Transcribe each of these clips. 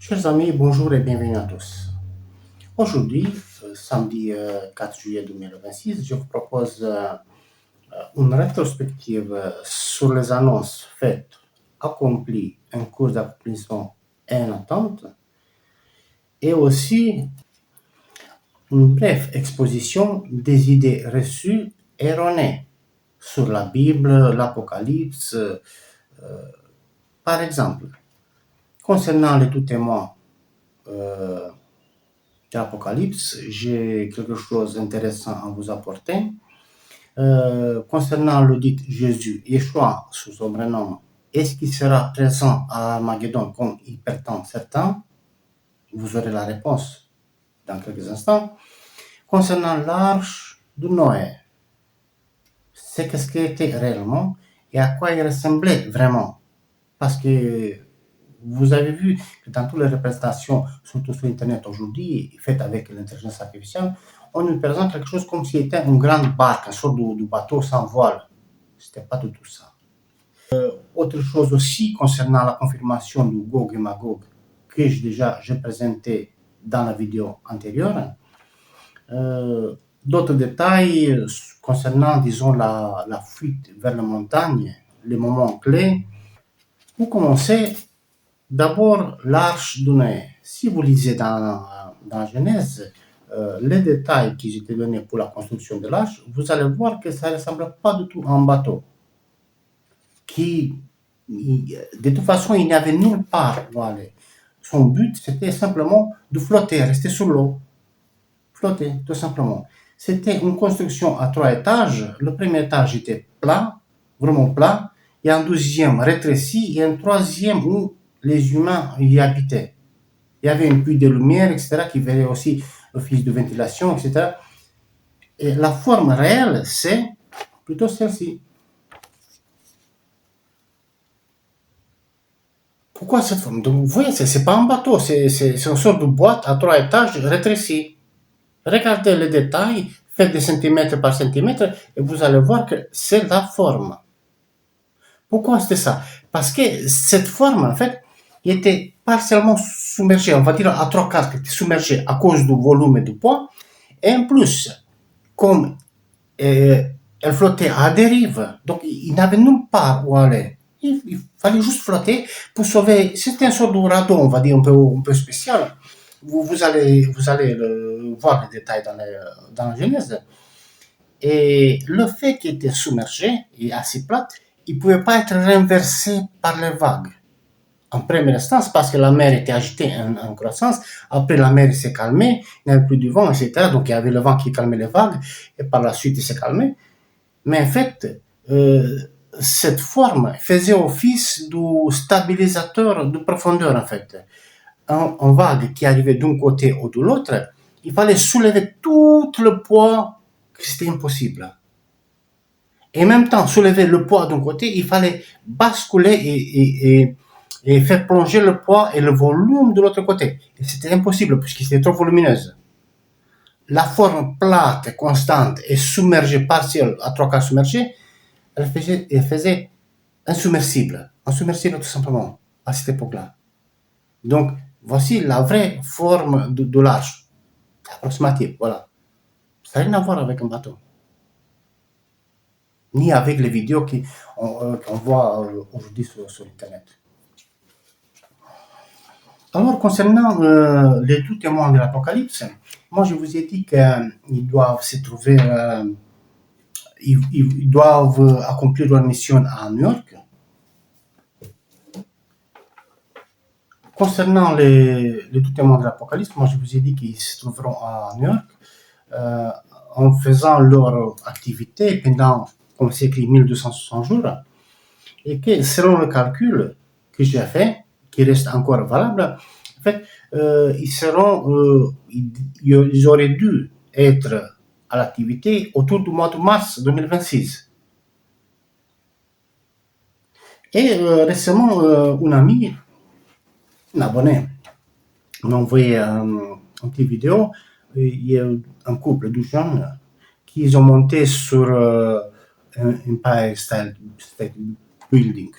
Chers amis, bonjour et bienvenue à tous. Aujourd'hui, samedi 4 juillet 2026, je vous propose une rétrospective sur les annonces faites, accomplies, en cours d'accomplissement et en attente, et aussi une brève exposition des idées reçues erronées sur la Bible, l'Apocalypse. Par exemple, concernant les tout témoins euh, de l'Apocalypse, j'ai quelque chose d'intéressant à vous apporter. Concernant le dit Jésus, Yeshua, sous son vrai nom, est-ce qu'il sera présent à Armageddon comme il prétend certains? Vous aurez la réponse dans quelques instants. Concernant l'arche de Noé, c'est qu'est-ce qu'il était réellement et à quoi il ressemblait vraiment. Parce que vous avez vu que dans toutes les représentations, surtout sur Internet aujourd'hui, faites avec l'intelligence artificielle, on nous présente quelque chose comme si c'était une grande barque, une sorte de bateau sans voile. Ce n'était pas du tout ça. Autre chose aussi concernant la confirmation du Gog et Magog que j'ai présenté dans la vidéo antérieure. D'autres détails concernant, disons, la fuite vers la montagne, les moments clés. Pour commencer, d'abord, l'arche de Noé. Si vous lisez dans Genèse, les détails qui étaient donnés pour la construction de l'arche, vous allez voir que ça ne ressemble pas du tout à un bateau. De toute façon, il n'y avait nulle part où aller. Son but, c'était simplement de flotter, rester sur l'eau. Flotter, tout simplement. C'était une construction à 3 étages. Le premier étage était plat, vraiment plat. Il y a un deuxième rétréci et un troisième où les humains y habitaient. Il y avait une puits de lumière, etc., qui verrait aussi l'office de ventilation, etc. Et la forme réelle, c'est plutôt celle-ci. Pourquoi cette forme? Donc, vous voyez, c'est pas un bateau, c'est une sorte de boîte à 3 étages rétrécie. Regardez les détails, faites des centimètres par centimètre, et vous allez voir que c'est la forme. Pourquoi c'était ça? Parce que cette forme, en fait, était partiellement submergée, on va dire à 3/4, submergée à cause du volume et du poids. Et en plus, comme elle flottait à dérive, donc il n'avait nulle part où aller. Il fallait juste flotter pour sauver. C'était un sort de radeau, on va dire, un peu spécial. Vous allez voir les détails dans la Genèse. Et le fait qu'il était submergé et assez plate, il ne pouvait pas être renversé par les vagues. En première instance, parce que la mer était agitée en croissance. Après, la mer s'est calmée, il n'y avait plus de vent, etc. Donc, il y avait le vent qui calmait les vagues, et par la suite, il s'est calmé. Mais en fait, cette forme faisait office de stabilisateur de profondeur, en fait. Un vague qui arrivait d'un côté ou de l'autre, il fallait soulever tout le poids, que c'était impossible. Et en même temps, soulever le poids d'un côté, il fallait basculer et faire plonger le poids et le volume de l'autre côté. Et c'était impossible puisque c'était trop volumineuse. La forme plate, constante et submergée, partielle, à 3/4 submergée, elle faisait insubmersible tout simplement, à cette époque-là. Donc, voici la vraie forme de l'arche, approximative, voilà. Ça n'a rien à voir avec un bateau, ni avec les vidéos qu'on voit aujourd'hui sur Internet. Alors, concernant les deux témoins de l'Apocalypse, moi je vous ai dit qu'ils doivent se trouver, ils doivent accomplir leur mission à New York. Concernant les deux témoins de l'Apocalypse, moi je vous ai dit qu'ils se trouveront à New York en faisant leur activité pendant, comme c'est écrit, 1260 jours, et que selon le calcul que j'ai fait, qui reste encore valable, en fait, ils auraient dû être à l'activité autour du mois de mars 2026. Et récemment, un ami, un abonné, m'a envoyé une petite vidéo. Il y a un couple de jeunes qui ont monté sur Empire State Building.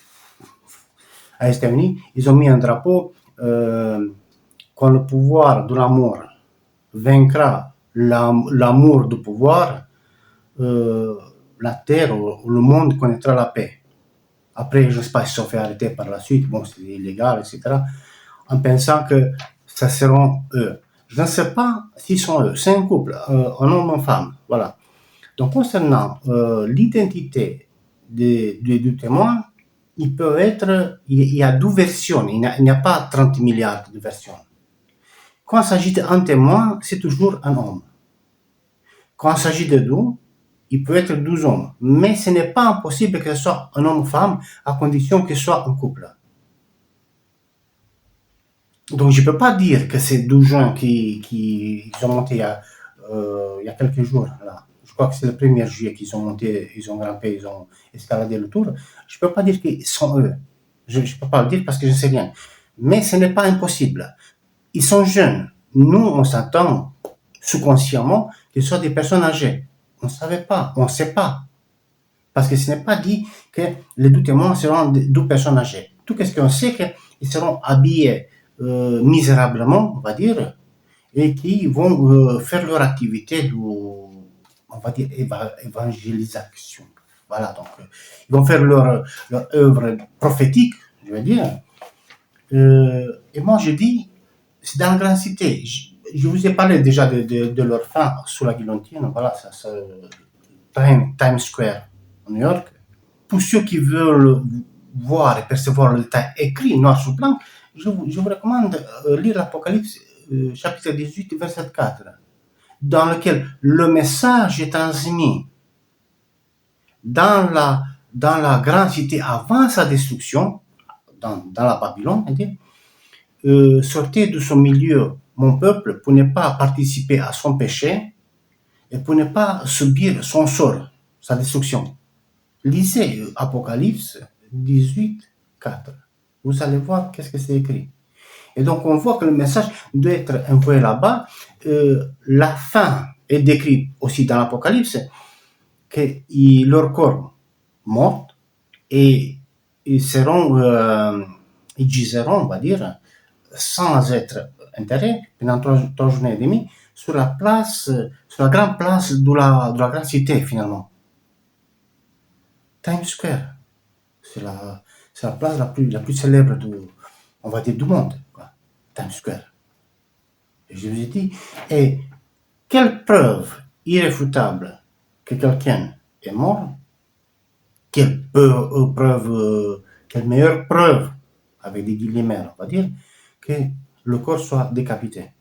À États-Unis, ils ont mis un drapeau quand le pouvoir de l'amour vaincra l'amour du pouvoir, la terre ou le monde connaîtra la paix. Après, je ne sais pas si ils sont fait arrêter par la suite, bon, c'est illégal, etc. En pensant que ça seront eux. Je ne sais pas s'ils sont eux. C'est un couple, un homme et une femme. Voilà. Donc, concernant l'identité des deux témoins, il peut être, il y a 2 versions. Il n'y a pas 30 milliards de versions. Quand il s'agit d'un témoin, c'est toujours un homme. Quand il s'agit de deux, il peut être 12 hommes. Mais ce n'est pas impossible que ce soit un homme-femme à condition que ce soit un couple. Donc, je ne peux pas dire que c'est 12 gens qui sont montés il y a quelques jours. Là. Je crois que c'est le 1er juillet qu'ils ont monté, ils ont grimpé, ils ont escaladé le tour. Je ne peux pas dire qu'ils sont eux. Je ne peux pas le dire parce que je ne sais rien. Mais ce n'est pas impossible. Ils sont jeunes. Nous, on s'attend sous-consciemment qu'ils soient des personnes âgées. On ne savait pas, on ne sait pas. Parce que ce n'est pas dit que les 2 témoins seront 2 personnes âgées. Tout ce qu'on sait, qu'ils seront habillés misérablement, on va dire, et qui vont faire leur activité de, on va dire, évangélisation. Voilà, donc, ils vont faire leur œuvre prophétique, je veux dire. Et moi, je dis, c'est dans la grande cité. Je vous ai parlé déjà de leur fin sous la guillotine, voilà, ça Times Square, en New York. Pour ceux qui veulent voir et percevoir le détail écrit noir sur blanc, je vous recommande lire l'Apocalypse chapitre 18, verset 4, dans lequel le message est transmis dans la grande cité avant sa destruction, dans la Babylone, sortez de son milieu, mon peuple, pour ne pas participer à son péché et pour ne pas subir son sort, sa destruction. Lisez Apocalypse 18, 4. Vous allez voir qu'est-ce que c'est écrit. Et donc, on voit que le message doit être envoyé là-bas. La fin est décrite aussi dans l'Apocalypse, que leur corps mort et ils giseront, on va dire, sans être enterrés pendant 3 journées et demie sur la grande place de la grande cité, finalement. Times Square. C'est la place la plus célèbre on va dire, du monde, quoi. Times Square. Et je vous ai dit, et quelle preuve irréfutable que quelqu'un est mort, quelle meilleure preuve, avec des guillemets, on va dire, que le corps soit décapité.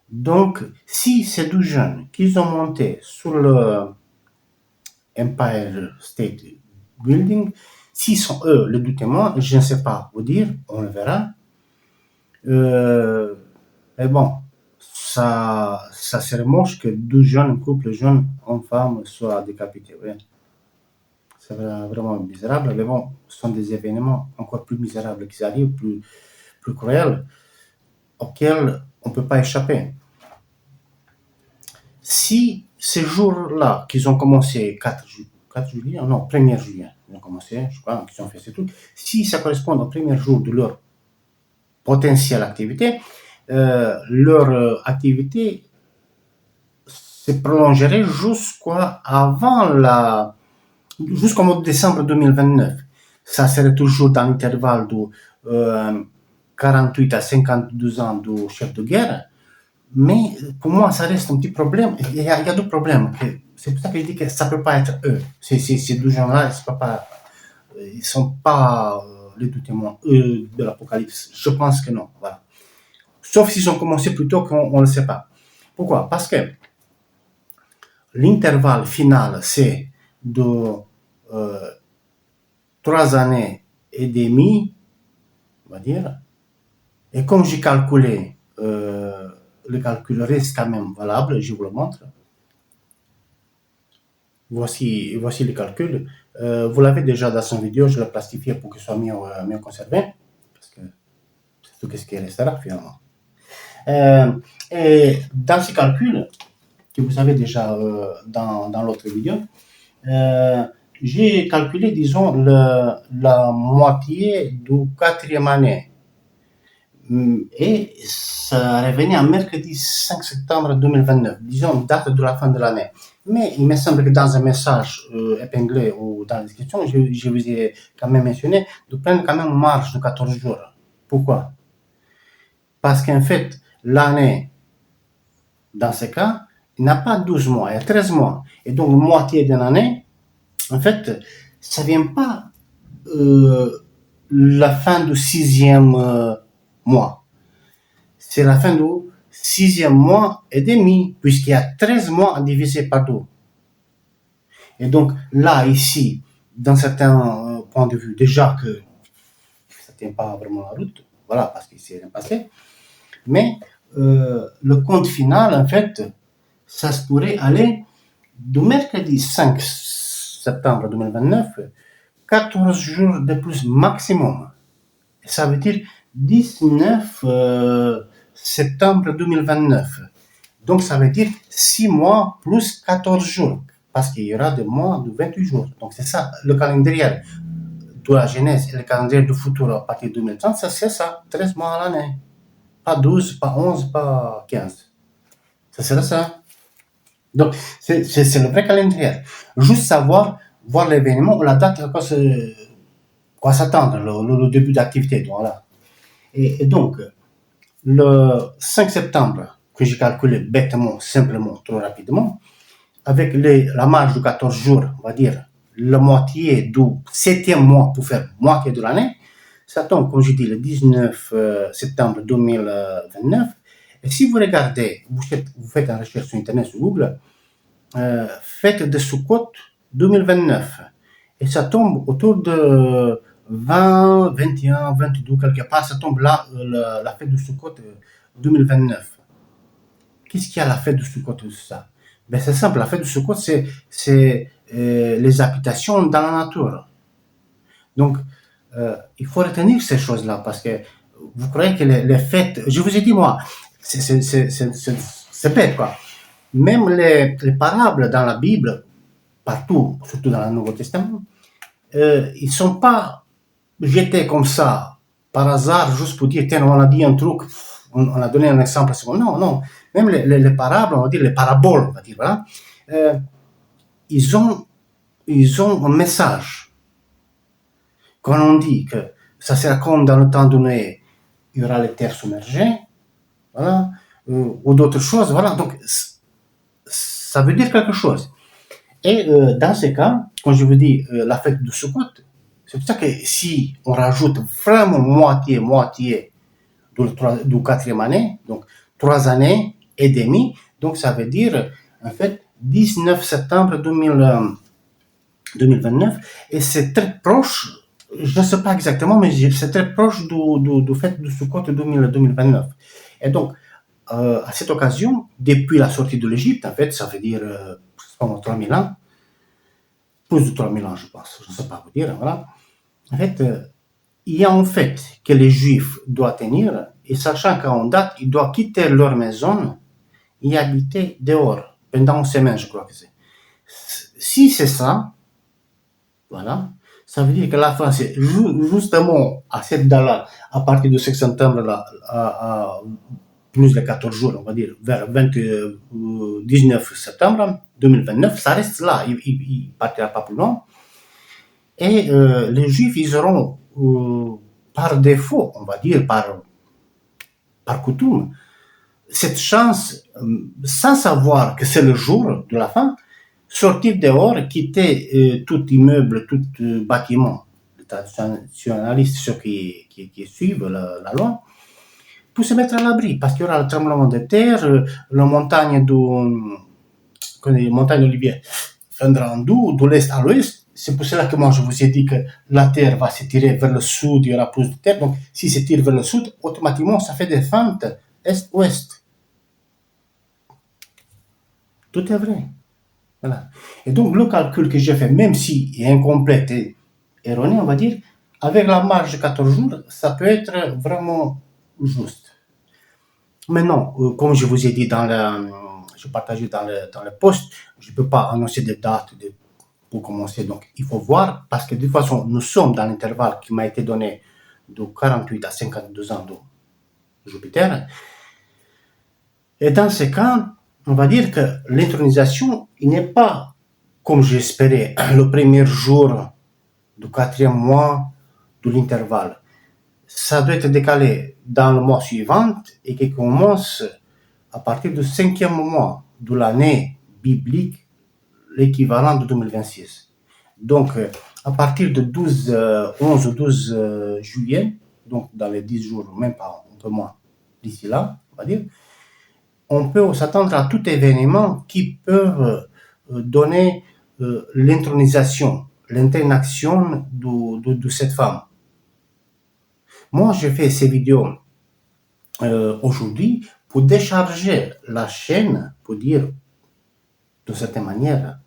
Donc, si ces 2 jeunes qui ont monté sur le Empire State Building, s'ils sont eux les 2 témoins, je ne sais pas vous dire, on le verra. Mais bon, ça serait moche que 2 jeunes, couples jeunes, hommes-femmes, soient décapités. Ouais. C'est vraiment misérable, mais bon, ce sont des événements encore plus misérables qui arrivent, plus cruels, auxquels on ne peut pas échapper. Si ces jours-là, qu'ils ont commencé 4 juillet, non, 1er juillet, ils ont commencé, je crois, qu'ils ont fait ces trucs, si ça correspond au premier jour de leur potentielle activité, leur activité se prolongerait jusqu'au mois de décembre 2029. Ça serait toujours dans l'intervalle de 48 à 52 ans du chef de guerre. Mais pour moi, ça reste un petit problème. Il y a 2 problèmes. C'est pour ça que je dis que ça ne peut pas être eux. Ces 2 gens-là, ils ne sont pas les 2 témoins de l'Apocalypse. Je pense que non. Voilà. Sauf s'ils ont commencé plus tôt qu'on ne le sait pas. Pourquoi? Parce que l'intervalle final, c'est de 3 années et demie, on va dire. Et comme j'ai calculé, le calcul reste quand même valable, je vous le montre. Voici le calcul. Vous l'avez déjà dans son vidéo, je l'ai plastifié pour qu'il soit mieux conservé, parce que c'est tout ce qui restera finalement. Et dans ce calcul, que vous avez déjà dans l'autre vidéo, j'ai calculé, disons, la moitié du 4e année. Et ça revenait à mercredi 5 septembre 2029, disons date de la fin de l'année. Mais il me semble que dans un message épinglé ou dans la description, je vous ai quand même mentionné de prendre quand même une marge de 14 jours. Pourquoi? Parce qu'en fait, l'année, dans ce cas, il n'a pas 12 mois, il y a 13 mois. Et donc, moitié d'une année, en fait, ça ne vient pas la fin du 6e mois. C'est la fin du 6e mois et demi, puisqu'il y a 13 mois à diviser par 2. Et donc, là, ici, dans certains points de vue, déjà que ça ne tient pas vraiment la route, voilà, parce qu'il s'est rien passé. Mais le compte final, en fait, ça se pourrait aller du mercredi 5 septembre 2029, 14 jours de plus maximum. Ça veut dire 19 septembre 2029. Donc, ça veut dire 6 mois plus 14 jours, parce qu'il y aura des mois de 28 jours. Donc, c'est ça, le calendrier de la Genèse et le calendrier du futur à partir de 2030, ça, c'est ça, 13 mois à l'année. Pas 12, pas 11, pas 15. Ça serait ça. Donc, c'est le vrai calendrier. Juste savoir, voir l'événement ou la date, quoi s'attendre, le début d'activité. Voilà. Et donc, le 5 septembre, que j'ai calculé bêtement, simplement, trop rapidement, avec la marge de 14 jours, on va dire, la moitié du 7e mois pour faire moitié de l'année, ça tombe, comme je dis, le 19 septembre 2029. Et si vous regardez, vous faites une recherche sur Internet, sur Google, fête de Sukkot 2029. Et ça tombe autour de 20, 21, 22, quelque part, ça tombe là, la fête de Sukkot 2029. Qu'est-ce qu'il y a à la fête de Sukkot de ça? Ben, c'est simple, la fête de Sukkot, c'est les habitations dans la nature. Donc, il faut retenir ces choses-là, parce que vous croyez que les fêtes, je vous ai dit, moi, c'est bête, quoi. Même les parables dans la Bible, partout, surtout dans le Nouveau Testament, ils ne sont pas jetés comme ça, par hasard, juste pour dire, tiens, on a dit un truc, on a donné un exemple. Non, non. Même les parables, on va dire, les paraboles, on va dire, voilà, ils ont un message. Quand on dit que ça se raconte dans le temps de Noé, il y aura les terres submergées, voilà, ou d'autres choses, voilà. Donc, ça veut dire quelque chose. Et dans ce cas, quand je vous dis la fête de Sukkot, c'est pour ça que si on rajoute vraiment moitié du 4e année, donc 3 années et demie, donc ça veut dire en fait 19 septembre 2029, et c'est très proche, je ne sais pas exactement, mais c'est très proche du fait de Sukkot 2029. Et donc, à cette occasion, depuis la sortie de l'Égypte, en fait, ça veut dire 3000 ans, plus de 3000 ans, je pense, je ne sais pas vous dire, voilà. En fait, il y a un fait que les Juifs doivent tenir, et sachant qu'en date, ils doivent quitter leur maison et habiter dehors pendant une semaine, je crois que c'est. Si c'est ça, voilà, ça veut dire que la fin, c'est justement à cette date-là, à partir de 6 septembre, à plus de 14 jours, on va dire, vers 19 septembre 2029, ça reste là, il ne partira pas plus loin. Et les Juifs, ils auront, par défaut, on va dire, par coutume, cette chance, sans savoir que c'est le jour de la fin, sortir dehors, quitter tout immeuble, tout bâtiment, les traditionnalistes, ceux qui suivent la loi, pour se mettre à l'abri, parce qu'il y aura le tremblement de terre, la montagne d'Olivier viendra de l'est à l'ouest. C'est pour cela que moi je vous ai dit que la terre va s'étirer vers le sud, il y aura plus de terre. Donc si ça tire vers le sud, automatiquement ça fait des fentes est-ouest. Tout est vrai. Voilà. Et donc le calcul que j'ai fait, même s'il est incomplet et erroné, on va dire, avec la marge de 14 jours, ça peut être vraiment juste. Maintenant, comme je vous ai dit je partageais dans le post, je ne peux pas annoncer des dates pour commencer. Donc, il faut voir, parce que de toute façon, nous sommes dans l'intervalle qui m'a été donné de 48 à 52 ans Jupiter. Et dans ce cas, on va dire que l'intronisation, il n'est pas, comme j'espérais, le premier jour du 4e mois de l'intervalle. Ça doit être décalé dans le mois suivant et qui commence à partir du 5e mois de l'année biblique, l'équivalent de 2026. Donc, à partir de 11 ou 12 juillet, donc dans les 10 jours, même pas un peu moins d'ici là, on va dire, on peut s'attendre à tout événement qui peut donner l'intronisation, l'intronisation de cette femme. Moi, j'ai fait ces vidéos aujourd'hui pour décharger la chaîne, pour dire de certaine manière,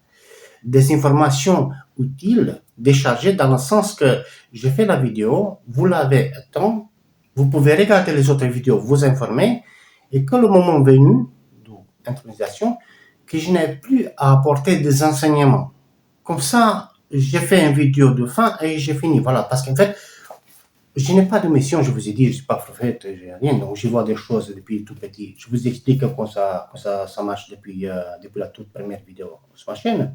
des informations utiles, déchargées dans le sens que j'ai fait la vidéo, vous l'avez temps, vous pouvez regarder les autres vidéos, vous informer, et que le moment venu de l'intronisation, que je n'ai plus à apporter des enseignements. Comme ça, j'ai fait une vidéo de fin et j'ai fini. Voilà, parce qu'en fait, je n'ai pas de mission, je vous ai dit, je ne suis pas prophète, je n'ai rien, donc je vois des choses depuis tout petit. Je vous explique comment ça marche depuis la toute première vidéo sur ma chaîne.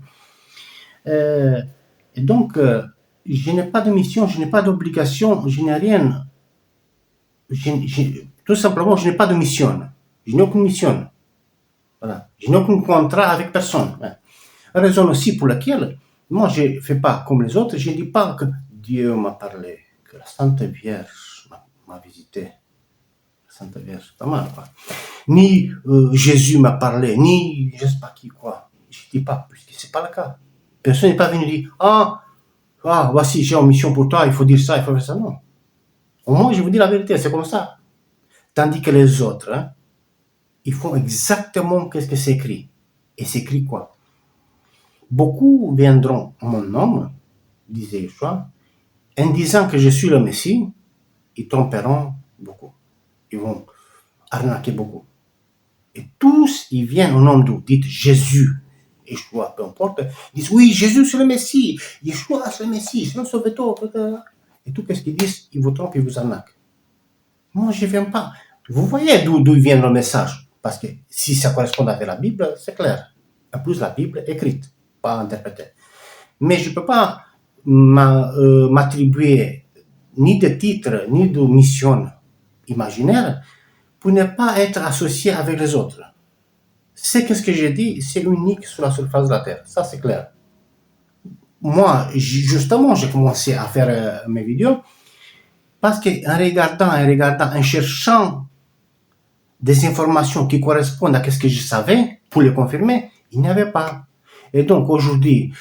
Et donc, je n'ai pas de mission, je n'ai pas d'obligation, je n'ai rien. Tout simplement, je n'ai pas de mission. Je n'ai aucune mission. Voilà. Je n'ai aucun contrat avec personne. Raison aussi pour laquelle, moi, je ne fais pas comme les autres, je ne dis pas que Dieu m'a parlé, que la Sainte Vierge m'a visité. La Sainte Vierge, pas mal, quoi. Ni Jésus m'a parlé, ni je ne sais pas qui, quoi. Je ne dis pas, puisque ce n'est pas le cas. Personne n'est pas venu dire, voici, j'ai une mission pour toi, il faut dire ça, il faut faire ça. Non. Au moins, je vous dis la vérité, c'est comme ça. Tandis que les autres, ils font exactement ce que c'est écrit. Et c'est écrit quoi? Beaucoup viendront en mon nom, disait Yeshua, en disant que je suis le Messie, ils tromperont beaucoup. Ils vont arnaquer beaucoup. Et tous, ils viennent au nom d'où? Dites Jésus, Yeshua, peu importe. Ils disent, oui, Jésus c'est le Messie, Yeshua c'est le Messie, c'est le Sauveteur. Et tout ce qu'ils disent, ils vous trompent, ils vous arnaquent. Moi, je ne viens pas. Vous voyez d'où vient le message. Parce que si ça correspond avec la Bible, c'est clair. En plus, la Bible est écrite, pas interprétée. Mais je ne peux pas m'attribuer ni de titre, ni de mission imaginaire pour ne pas être associé avec les autres. C'est ce que j'ai dit, c'est unique sur la surface de la Terre. Ça, c'est clair. Moi, justement, j'ai commencé à faire mes vidéos parce qu'en regardant, en cherchant des informations qui correspondent à ce que je savais, pour le confirmer, il n'y avait pas. Et donc aujourd'hui,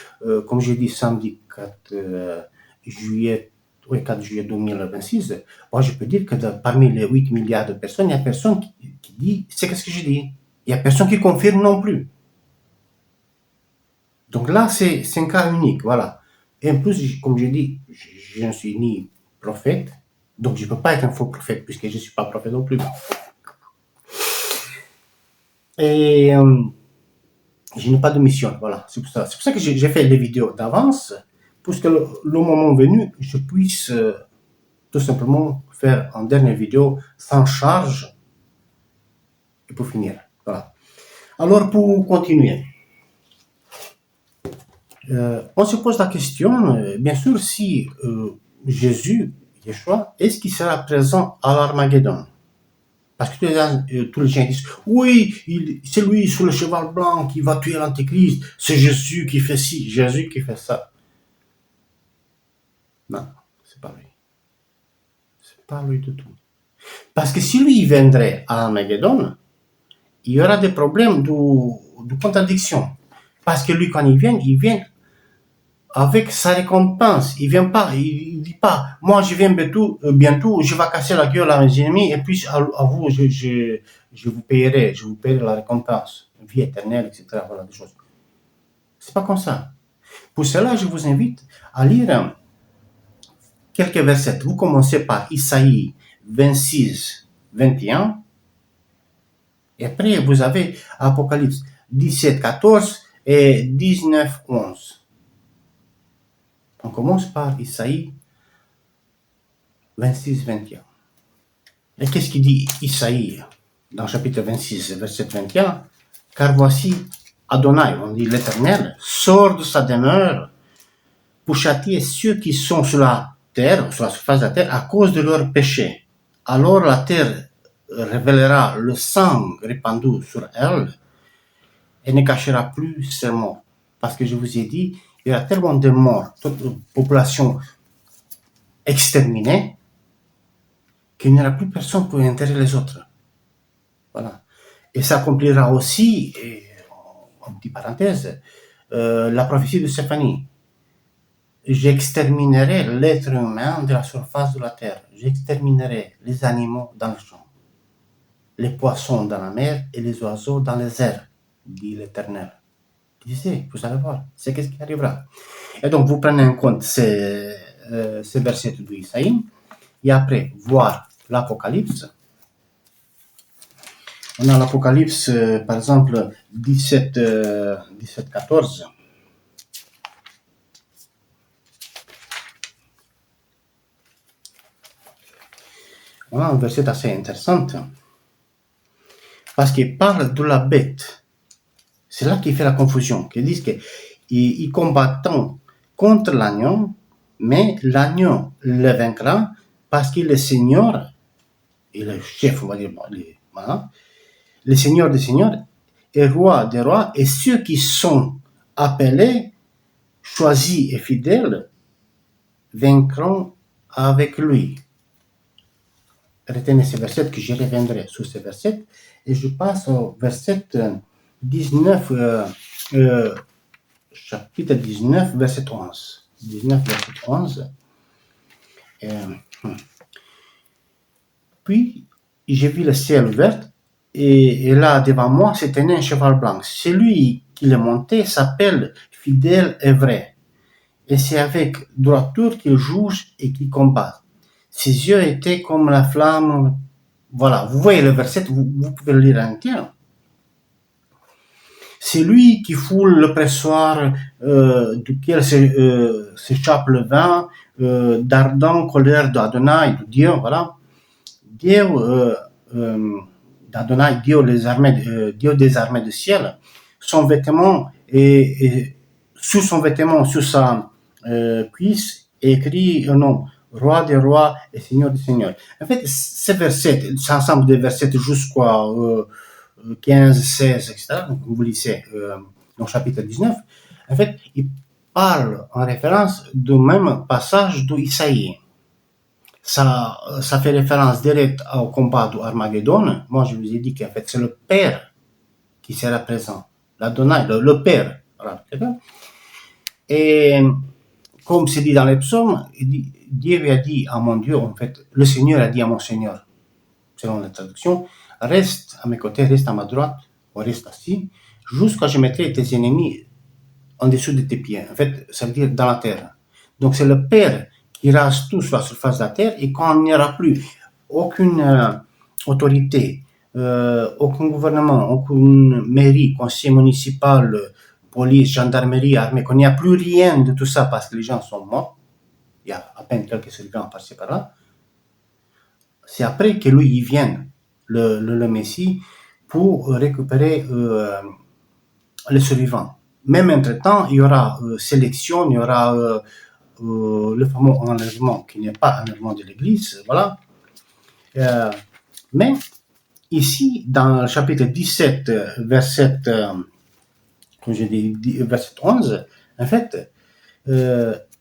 comme j'ai dit samedi 4 juillet 2026, moi je peux dire que parmi les 8 milliards de personnes, il n'y a personne qui dit c'est ce que j'ai dit. Il n'y a personne qui confirme non plus. Donc là, c'est un cas unique, voilà. Et en plus, comme je dis, je ne suis ni prophète, donc je ne peux pas être un faux prophète puisque je ne suis pas prophète non plus. Et je n'ai pas de mission, voilà. C'est pour ça que j'ai fait des vidéos d'avance, pour que le moment venu, je puisse tout simplement faire une dernière vidéo sans charge et pour finir. Voilà. Alors, pour continuer, on se pose la question, bien sûr, si Jésus, Yeshua, est-ce qu'il sera présent à l'Armageddon? Parce que tous les gens disent, oui, c'est lui sur le cheval blanc qui va tuer l'Antéchrist, c'est Jésus qui fait ci, Jésus qui fait ça. Non, c'est pas lui. C'est pas lui du tout. Parce que si lui viendrait à Armageddon, il y aura des problèmes de contradiction. Parce que lui, quand il vient avec sa récompense. Il vient pas, il dit pas, moi je viens bientôt, je vais casser la gueule à mes ennemis et puis à vous, je vous paierai la récompense, vie éternelle, etc. Voilà des choses. C'est pas comme ça. Pour cela, je vous invite à lire quelques versets. Vous commencez par Isaïe 26, 21. Et après, vous avez Apocalypse 17, 14 et 19, 11. On commence par Isaïe 26, 21. Et qu'est-ce qu'il dit Isaïe dans le chapitre 26, verset 21? Car voici Adonai, on dit l'Éternel, sort de sa demeure pour châtier ceux qui sont sur la terre, sur la surface de la terre, à cause de leurs péchés. Alors la terre révélera le sang répandu sur elle et ne cachera plus ses morts. Parce que je vous ai dit, il y a tellement de morts, toute la population exterminée, qu'il n'y aura plus personne pour enterrer les autres. Voilà. Et ça accomplira aussi, en petite parenthèse, la prophétie de Séphanie. J'exterminerai l'être humain de la surface de la terre. J'exterminerai les animaux dans le champ, les poissons dans la mer et les oiseaux dans les airs, dit l'Éternel. Disait, vous allez voir, c'est qu'est-ce qui arrivera. Et donc, vous prenez en compte ces versets de Isaïe, et après, voir l'Apocalypse. On a l'Apocalypse, par exemple, 17-14. On a un verset assez intéressant, parce qu'il parle de la bête. C'est là qu'il fait la confusion, qu'ils disent qu'ils combattent contre l'agneau, mais l'agneau le vaincra parce qu'il est Seigneur, et le chef, on va dire, voilà, le Seigneur des Seigneurs et Roi des Rois, et ceux qui sont appelés, choisis et fidèles, vaincront avec lui. Retenez ces versets que je reviendrai sur ces versets, et je passe au verset 19, chapitre 19, verset 11. 19, verset 11. Puis, j'ai vu le ciel ouvert, et là, devant moi, se tenait un cheval blanc. Celui qui le montait s'appelle Fidèle et Vrai. Et c'est avec droiture qu'il juge et qu'il combat. Ses yeux étaient comme la flamme. Voilà, vous voyez le verset, vous pouvez le lire entier. C'est lui qui foule le pressoir duquel s'échappe le vin, d'ardent colère d'Adonai, de Dieu, voilà. Dieu d'Adonai, Dieu des armées du ciel, son vêtement et sous son vêtement, sous sa cuisse, est écrit un nom, Roi des rois et Seigneur des seigneurs. En fait, ces versets, c'est ensemble de versets jusqu'à 15, 16, etc., donc vous lisez dans le chapitre 19, en fait, il parle en référence du même passage d'Isaïe. Ça fait référence directe au combat d'Armageddon. Moi, je vous ai dit qu'en fait, c'est le Père qui sera présent. L'Adonai, le Père. Voilà. Et comme c'est dit dans les psaumes, Dieu lui a dit à mon Dieu, en fait, le Seigneur a dit à mon Seigneur, selon la traduction, reste à mes côtés, reste à ma droite, ou reste assis, jusqu'à ce que je mettrai tes ennemis en dessous de tes pieds. En fait, ça veut dire dans la terre. Donc c'est le Père qui rase tout sur la surface de la terre, et quand il n'y aura plus aucune autorité, aucun gouvernement, aucune mairie, conseil municipal, police, gendarmerie, armée, qu'il n'y a plus rien de tout ça parce que les gens sont morts, il y a à peine quelques survivants par-ci par-là, c'est après que lui, il vienne, le Messie, pour récupérer les survivants. Même entre-temps, il y aura sélection, il y aura le fameux enlèvement, qui n'est pas enlèvement de l'Église, voilà. Mais ici, dans le chapitre 17, verset, comme je dis, verset 11, en fait,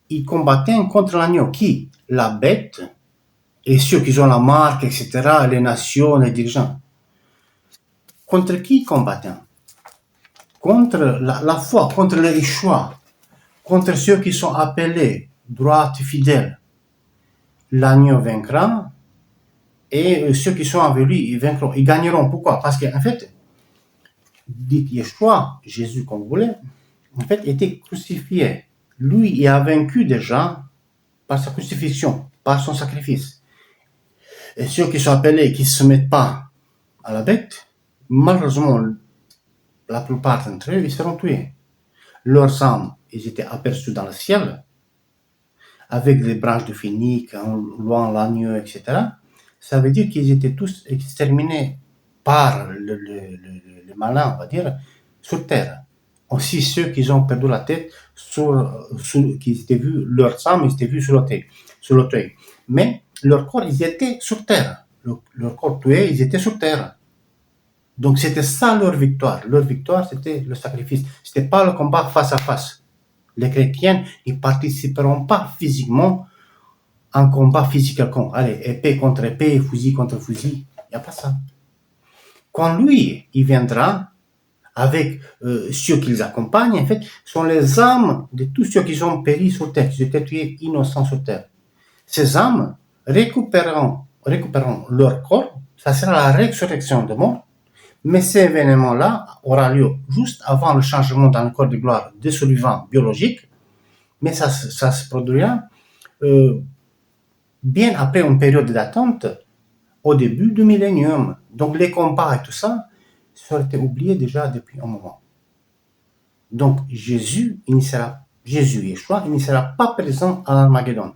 ils combattaient contre l'agneau, qui? La bête, et ceux qui ont la marque, etc., les nations, les dirigeants. Contre qui ils combattaient? Contre la foi, contre le choix, contre ceux qui sont appelés, droits et fidèles. L'agneau vaincra, et ceux qui sont avec lui, ils vaincront, ils gagneront. Pourquoi? Parce qu'en fait, dit Yeshua, Jésus comme vous voulez, en fait, était crucifié. Lui, il a vaincu déjà par sa crucifixion, par son sacrifice. Et ceux qui sont appelés, qui ne se mettent pas à la bête, malheureusement, la plupart d'entre eux, ils seront tués. Leurs âmes, ils étaient aperçus dans le ciel, avec des branches de phénix, en louant l'agneau, etc. ça veut dire qu'ils étaient tous exterminés par le malin, on va dire, sur terre. Aussi ceux qui ont perdu la tête, qui étaient vus, leur sang, ils étaient vus sur l'auteuil. Mais leur corps, ils étaient sur terre. Leur corps tué, ils étaient sur terre. Donc c'était ça leur victoire. Leur victoire, c'était le sacrifice. C'était pas le combat face à face. Les chrétiens, ils participeront pas physiquement en combat physique quelconque. Allez, épée contre épée, fusil contre fusil. Il n'y a pas ça. Quand lui, il viendra avec ceux qui les accompagnent, en fait, sont les âmes de tous ceux qui ont péri sur terre, qui étaient tués innocents sur terre. Ces âmes récupéreront leur corps, ça sera la résurrection de mort, mais cet événement-là aura lieu juste avant le changement dans le corps de gloire de ce vivant biologique, mais ça se produira bien après une période d'attente au début du millénium. Donc les combats et tout ça, ça aurait été oublié déjà depuis un moment. Donc Jésus, Yeshua, il ne sera pas présent à l'Armageddon.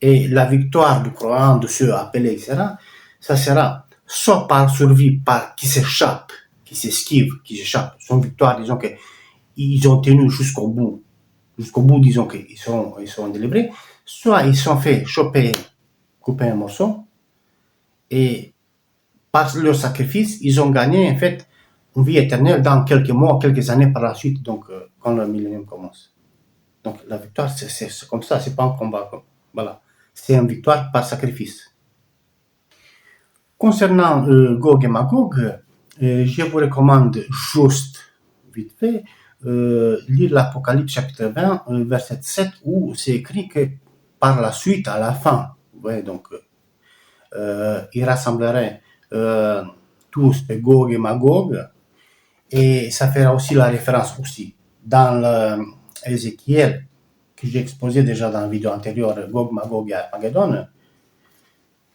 Et la victoire du croyant, de ceux appelés, etc., ça sera soit par survie, par qui s'échappe, qui s'esquive, qui s'échappe. Son victoire, disons qu'ils ont tenu jusqu'au bout, disons qu'ils seront délivrés, soit ils sont fait choper, couper un morceau, et par leur sacrifice, ils ont gagné, en fait, une vie éternelle dans quelques mois, quelques années par la suite, donc quand le millénium commence. Donc la victoire, c'est comme ça, c'est pas un combat. Voilà. C'est une victoire par sacrifice. Concernant Gog et Magog, je vous recommande juste, vite fait, lire l'Apocalypse chapitre 20, verset 7, où c'est écrit que par la suite, à la fin, ouais, donc, ils rassembleraient tous de Gog et Magog, et ça fera aussi la référence aussi dans Ézéchiel, que j'ai exposé déjà dans la vidéo antérieure, Gog, Magog et Armageddon,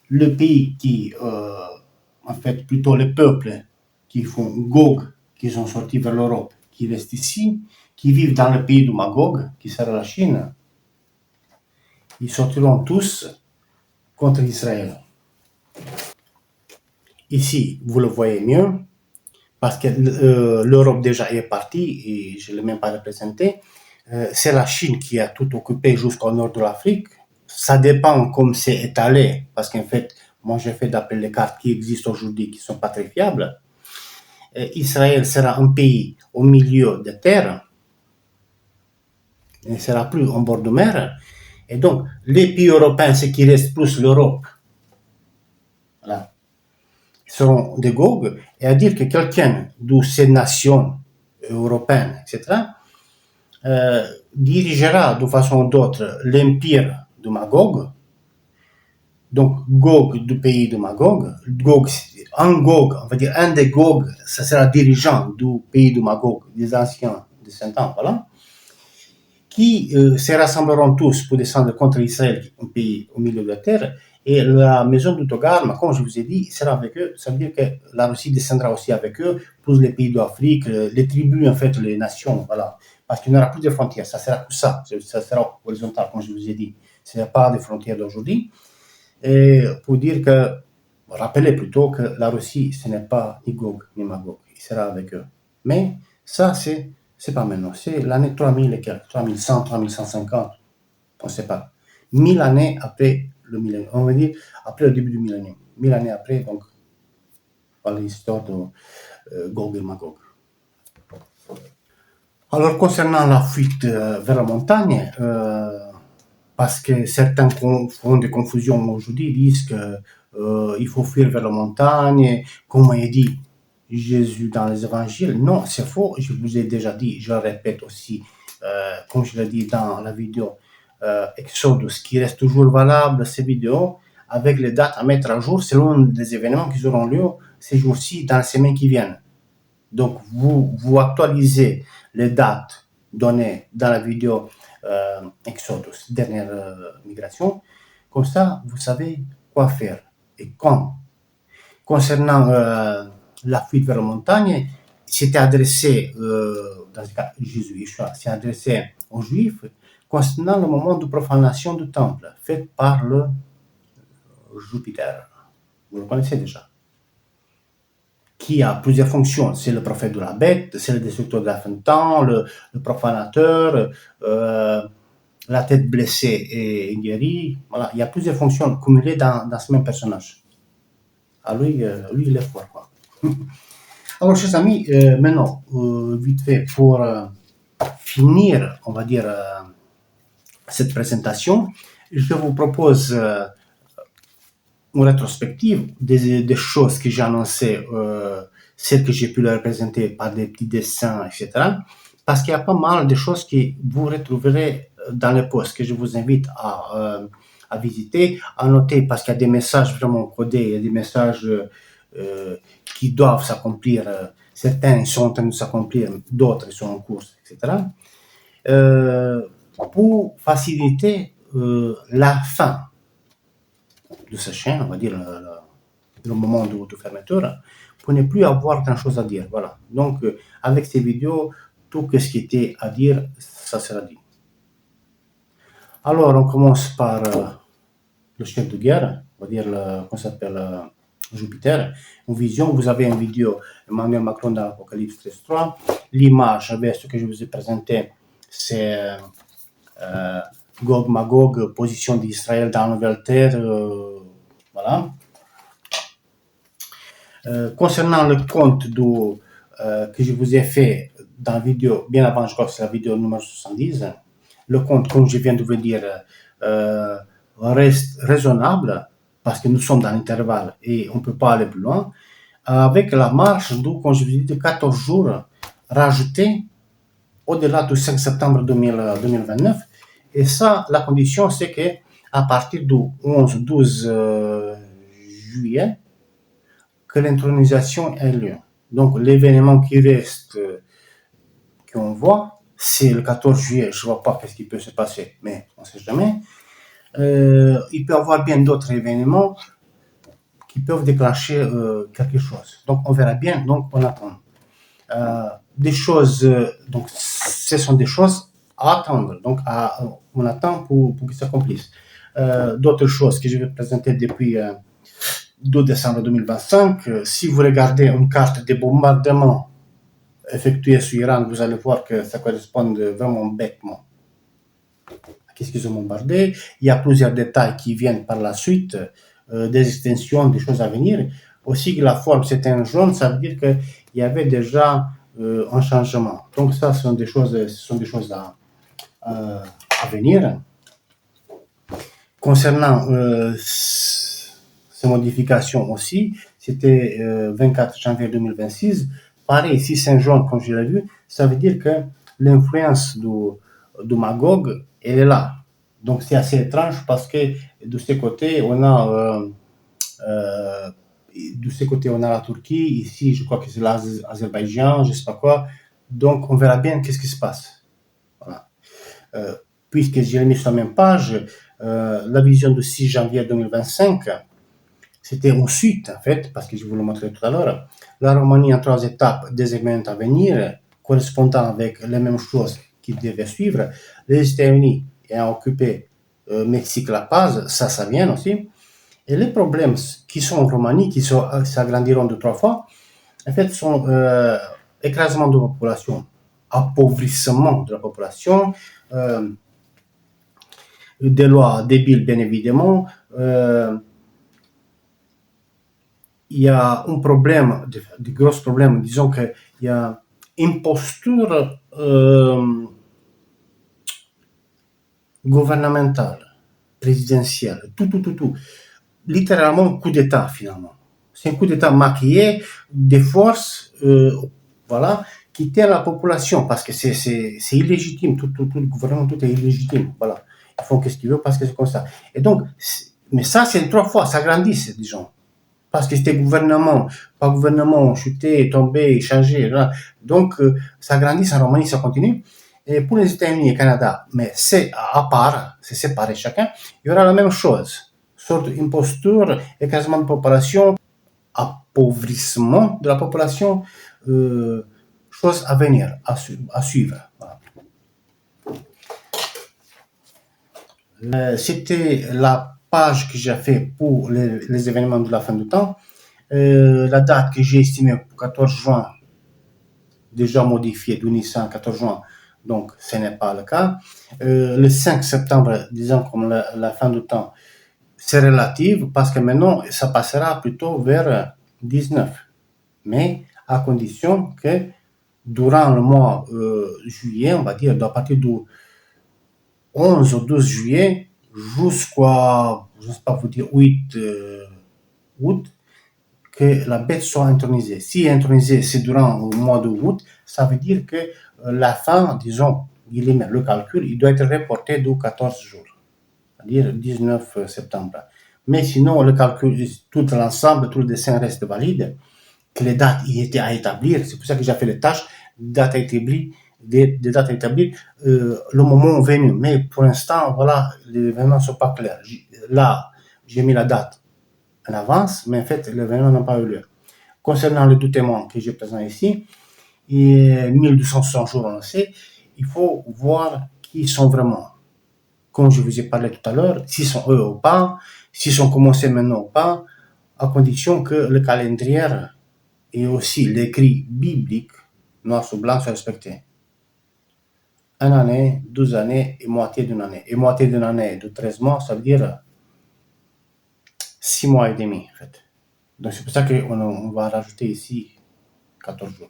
le pays qui, en fait, plutôt les peuples qui font Gog, qui sont sortis vers l'Europe, qui restent ici, qui vivent dans le pays de Magog, qui sera la Chine, ils sortiront tous contre Israël. Ici, vous le voyez mieux, parce que l'Europe déjà est partie, et je ne l'ai même pas représenté. C'est la Chine qui a tout occupé jusqu'au nord de l'Afrique. Ça dépend comme c'est étalé, parce qu'en fait, moi j'ai fait d'après les cartes qui existent aujourd'hui, qui ne sont pas très fiables. Israël sera un pays au milieu de terre, il ne sera plus en bord de mer. Et donc, les pays européens, ce qui reste plus l'Europe, voilà, seront des Gog, et à dire que quelqu'un de ces nations européennes, etc., dirigera de façon ou d'autre l'empire de Magog. Donc Gog du pays de Magog, on va dire un des Gog, ça sera dirigeant du pays de Magog, des anciens descendants, voilà, qui se rassembleront tous pour descendre contre Israël, un pays au milieu de la terre, et la maison du Togarma, comme je vous ai dit, sera avec eux. Ça veut dire que la Russie descendra aussi avec eux, plus les pays d'Afrique, les tribus, en fait, les nations, voilà. Parce qu'il n'y aura plus de frontières, ça sera tout ça, ça sera horizontal, comme je vous ai dit. Ce n'est pas des frontières d'aujourd'hui. Et pour dire que, rappelez plutôt que la Russie, ce n'est pas ni Gog ni Magog, il sera avec eux. Mais ça, c'est pas maintenant, c'est l'année 3000 et quelques, 3100, 3150, on ne sait pas. 1000 années après le millénium, on va dire après le début du millénium. 1000 années après, donc, par l'histoire de Gog et Magog. Alors, concernant la fuite vers la montagne, parce que certains font des confusions aujourd'hui, disent qu'il faut fuir vers la montagne, comme il dit Jésus dans les évangiles. Non, c'est faux, je vous ai déjà dit, je le répète aussi, comme je l'ai dit dans la vidéo Exodus, qui reste toujours valable, ces vidéos, avec les dates à mettre à jour selon les événements qui auront lieu ces jours-ci, dans les semaines qui viennent. Donc, vous actualisez les dates données dans la vidéo Exodus, dernière migration. Comme ça, vous savez quoi faire et quand. Concernant la fuite vers la montagne, c'était adressé, dans ce cas, Jésus, Yeshua, s'est adressé aux Juifs concernant le moment de profanation du temple, fait par le Jupiter. Vous le connaissez déjà. Qui a plusieurs fonctions. C'est le prophète de la bête, c'est le destructeur de la fin de temps, le profanateur, la tête blessée et guérie. Voilà, il y a plusieurs fonctions cumulées dans ce même personnage. Ah, lui, il est fort, quoi. Alors, chers amis, maintenant, vite fait, pour finir, on va dire, cette présentation, je vous propose une rétrospective des choses que j'ai annoncées, celles que j'ai pu les représenter par des petits dessins, etc. Parce qu'il y a pas mal de choses que vous retrouverez dans les posts que je vous invite à visiter, à noter, parce qu'il y a des messages vraiment codés, il y a des messages qui doivent s'accomplir. Certains sont en train de s'accomplir, d'autres sont en cours, etc. Pour faciliter la fin de ce chaîne, on va dire le moment de fermeture, pour ne plus avoir grand chose à dire. Voilà. Donc, avec ces vidéos, tout ce qui était à dire, ça sera dit. Alors, on commence par le chef de guerre, on va dire, qu'on s'appelle Jupiter. Une vision, vous avez une vidéo Emmanuel Macron dans l'Apocalypse 13.3. L'image, avec ce que je vous ai présenté, c'est Gog Magog, position d'Israël dans la nouvelle terre. Voilà. Concernant le compte que je vous ai fait dans la vidéo, bien avant, je crois que c'est la vidéo numéro 70, le compte, comme je viens de vous dire, reste raisonnable parce que nous sommes dans l'intervalle et on ne peut pas aller plus loin. Avec la marche, comme je vous ai dit, de 14 jours rajoutés au-delà du 5 septembre 2029. Et ça, la condition, c'est qu'à partir du 11-12 juillet, que l'intronisation ait lieu. Donc, l'événement qui reste, qu'on voit, c'est le 14 juillet. Je ne vois pas ce qui peut se passer, mais on ne sait jamais. Il peut y avoir bien d'autres événements qui peuvent déclencher quelque chose. Donc, on verra bien. Donc, on attend. Des choses, donc, ce sont des choses à attendre. Donc, on attend pour qu'ils s'accomplissent. D'autres choses que je vais présenter depuis 2 décembre 2025, si vous regardez une carte des bombardements effectués sur l'Iran, vous allez voir que ça correspond vraiment bêtement à ce qu'ils ont bombardé. Il y a plusieurs détails qui viennent par la suite, des extensions, des choses à venir. Aussi, que la forme c'était un jaune, ça veut dire qu'il y avait déjà un changement. Donc ça, ce sont des choses à venir. Concernant ces modifications aussi, c'était 24 janvier 2026. Pareil, si c'est un jaune, comme je l'ai vu, ça veut dire que l'influence de Magog, elle est là. Donc c'est assez étrange parce que de ce côté, on a la Turquie, ici je crois que c'est l'Azerbaïdjan, je ne sais pas quoi. Donc on verra bien qu'est-ce qui se passe. Voilà. Puisque j'ai mis sur la même page, la vision du 6 janvier 2025, c'était ensuite, en fait, parce que je vous le montrais tout à l'heure, la Roumanie en 3 étapes des événements à venir, correspondant avec les mêmes choses qui devaient suivre. Les États-Unis ayant occupé Mexique, La Paz, ça vient aussi. Et les problèmes qui sont en Roumanie, qui s'agrandiront de 3 fois, en fait, sont écrasement de la population, appauvrissement de la population, des lois débiles, bien évidemment. Il y a un problème, de gros problèmes, disons qu'il y a une posture gouvernementale, présidentielle, tout. Littéralement, un coup d'État, finalement. C'est un coup d'État maquillé des forces, voilà, qui tiennent la population, parce que c'est illégitime, tout le gouvernement, tout est illégitime, voilà. Ils font ce qu'ils veulent parce que c'est comme ça. Et donc, mais ça, c'est 3 fois, ça grandit, disons. Parce que c'était gouvernement, pas gouvernement, chuté, tombé, changé, là. Donc, ça grandit en Roumanie, ça continue. Et pour les États-Unis et le Canada, mais c'est à part, c'est séparé chacun, il y aura la même chose. Sorte une posture, écrasement de population, appauvrissement de la population, chose à venir, à suivre. Voilà. C'était la page que j'ai fait pour les événements de la fin du temps, la date que j'ai estimée pour 14 juin, déjà modifiée du Nissan 14 juin, donc ce n'est pas le cas. Le 5 septembre, disons comme la fin du temps, c'est relatif parce que maintenant, ça passera plutôt vers 19. Mais à condition que durant le mois juillet, on va dire, à partir du 11 ou 12 juillet jusqu'à, je ne sais pas vous dire, 8 août, que la bête soit intronisée. Si intronisée, c'est durant le mois d'août, ça veut dire que la fin, disons, le calcul, il doit être reporté de 14 jours, c'est-à-dire 19 septembre. Mais sinon, le calcul, tout l'ensemble, tout le dessin reste valide, que les dates y étaient à établir. C'est pour ça que j'ai fait les tâches, dates à établir, des dates à établir, le moment venu. Mais pour l'instant, voilà, les événements ne sont pas clairs. Là, j'ai mis la date en avance, mais en fait, l'événement n'a pas eu lieu. Concernant le doutement que je présente ici, et 1260 jours, on le sait, il faut voir qui sont vraiment. Comme je vous ai parlé tout à l'heure, s'ils sont eux ou pas, s'ils sont commencés maintenant ou pas, à condition que le calendrier et aussi l'écrit biblique, noir sur blanc, soit respecté. 1 année, 12 années et moitié d'une année. Et moitié d'une année de 13 mois, ça veut dire 6 mois et demi, en fait. Donc c'est pour ça qu'on va rajouter ici 14 jours.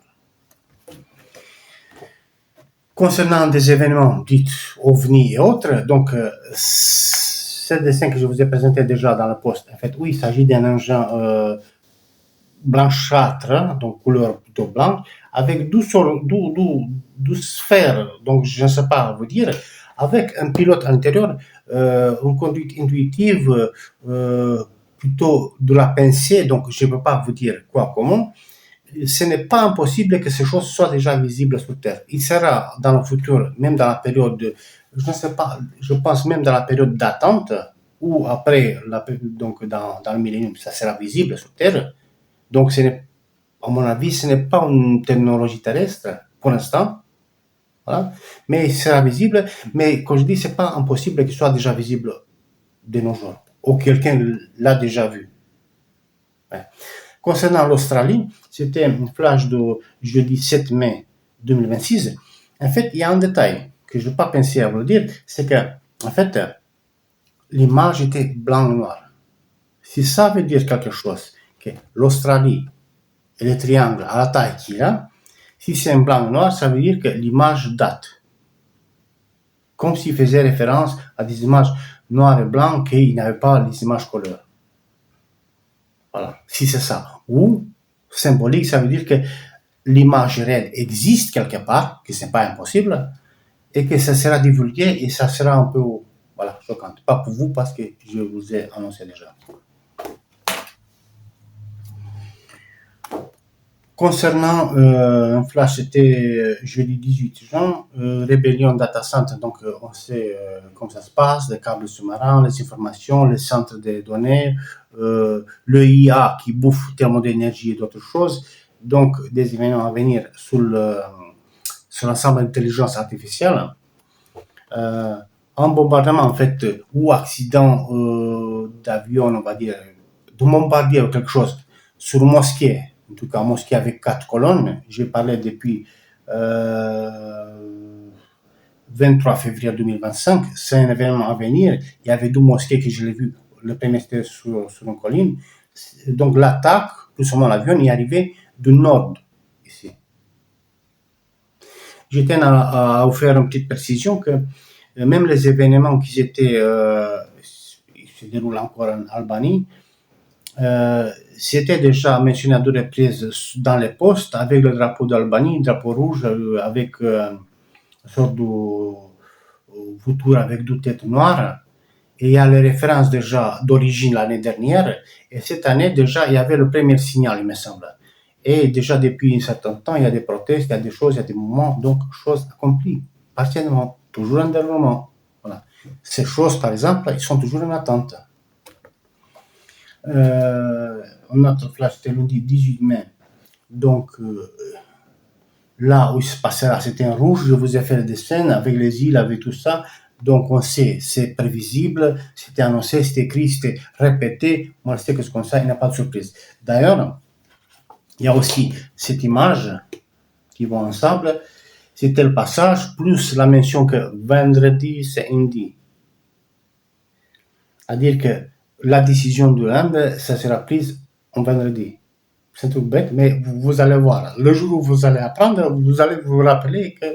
Concernant des événements dits ovnis et autres, donc ce dessin que je vous ai présenté déjà dans le post, en fait, oui, il s'agit d'un engin blanchâtre, donc couleur plutôt blanche, avec 12 sphères, donc je ne sais pas vous dire, avec un pilote à l'intérieur, une conduite intuitive, plutôt de la pensée, donc je ne peux pas vous dire quoi, comment. Ce n'est pas impossible que ces choses soient déjà visibles sur Terre. Il sera dans le futur, même dans la période, je ne sais pas, je pense même dans la période d'attente, ou après, donc dans le millénium, ça sera visible sur Terre. Donc, à mon avis, ce n'est pas une technologie terrestre pour l'instant, voilà. Mais il sera visible. Mais comme je dis, c'est pas impossible qu'il soit déjà visible de nos jours, ou quelqu'un l'a déjà vu. Ouais. Concernant l'Australie, c'était un flash de jeudi 7 mai 2026. En fait, il y a un détail que je n'ai pas pensé à vous le dire, c'est que, en fait, l'image était blanc-noir. Si ça veut dire quelque chose, que l'Australie et le triangle à la taille qu'il a, si c'est un blanc-noir, ça veut dire que l'image date. Comme s'il faisait référence à des images noires et blancs qu'il n'avait pas les images couleurs. Voilà, si c'est ça. Ou symbolique, ça veut dire que l'image réelle existe quelque part, que ce n'est pas impossible, et que ça sera divulgué et ça sera un peu, voilà, choquant. Pas pour vous parce que je vous ai annoncé déjà. Concernant un flash, c'était jeudi 18 juin, rébellion data center, donc on sait comment ça se passe, les câbles sous-marins, les informations, les centres de données, le IA qui bouffe tellement d'énergie et d'autres choses, donc des événements à venir sur l'ensemble d'intelligence artificielle. Un bombardement en fait, ou accident d'avion, on va dire, de bombardier ou quelque chose sur une mosquée, en tout cas mosquée avec 4 colonnes, j'ai parlé depuis 23 février 2025, c'est un événement à venir. Il y avait 2 mosquées que je l'ai vu, le premier c'était sur une colline. Donc l'attaque, plus ou moins l'avion, est arrivé du nord, ici. Je tiens à vous faire une petite précision que même les événements qui se déroulent encore en Albanie, c'était déjà mentionné à 2 reprises dans les posts avec le drapeau d'Albanie, le drapeau rouge avec une sorte de vautour avec 2 têtes noires. Et il y a les références déjà d'origine l'année dernière. Et cette année, déjà, il y avait le premier signal, il me semble. Et déjà, depuis un certain temps, il y a des protestes, il y a des choses, il y a des mouvements. Donc, choses accomplies, partiellement, toujours en développement. Voilà. Ces choses, par exemple, ils sont toujours en attente. Notre flash, c'était lundi 18 mai. Donc, là où il se passera, c'était en rouge. Je vous ai fait le dessin avec les îles, avec tout ça. Donc on sait, c'est prévisible, c'était annoncé, c'était écrit, c'était répété. Moi, je sais que c'est comme ça, il n'y a pas de surprise. D'ailleurs, il y a aussi cette image qui va ensemble. C'était le passage, plus la mention que vendredi, c'est Indie. C'est-à-dire que la décision de l'Inde, ça sera prise en vendredi. C'est tout bête, mais vous allez voir. Le jour où vous allez apprendre, vous allez vous rappeler que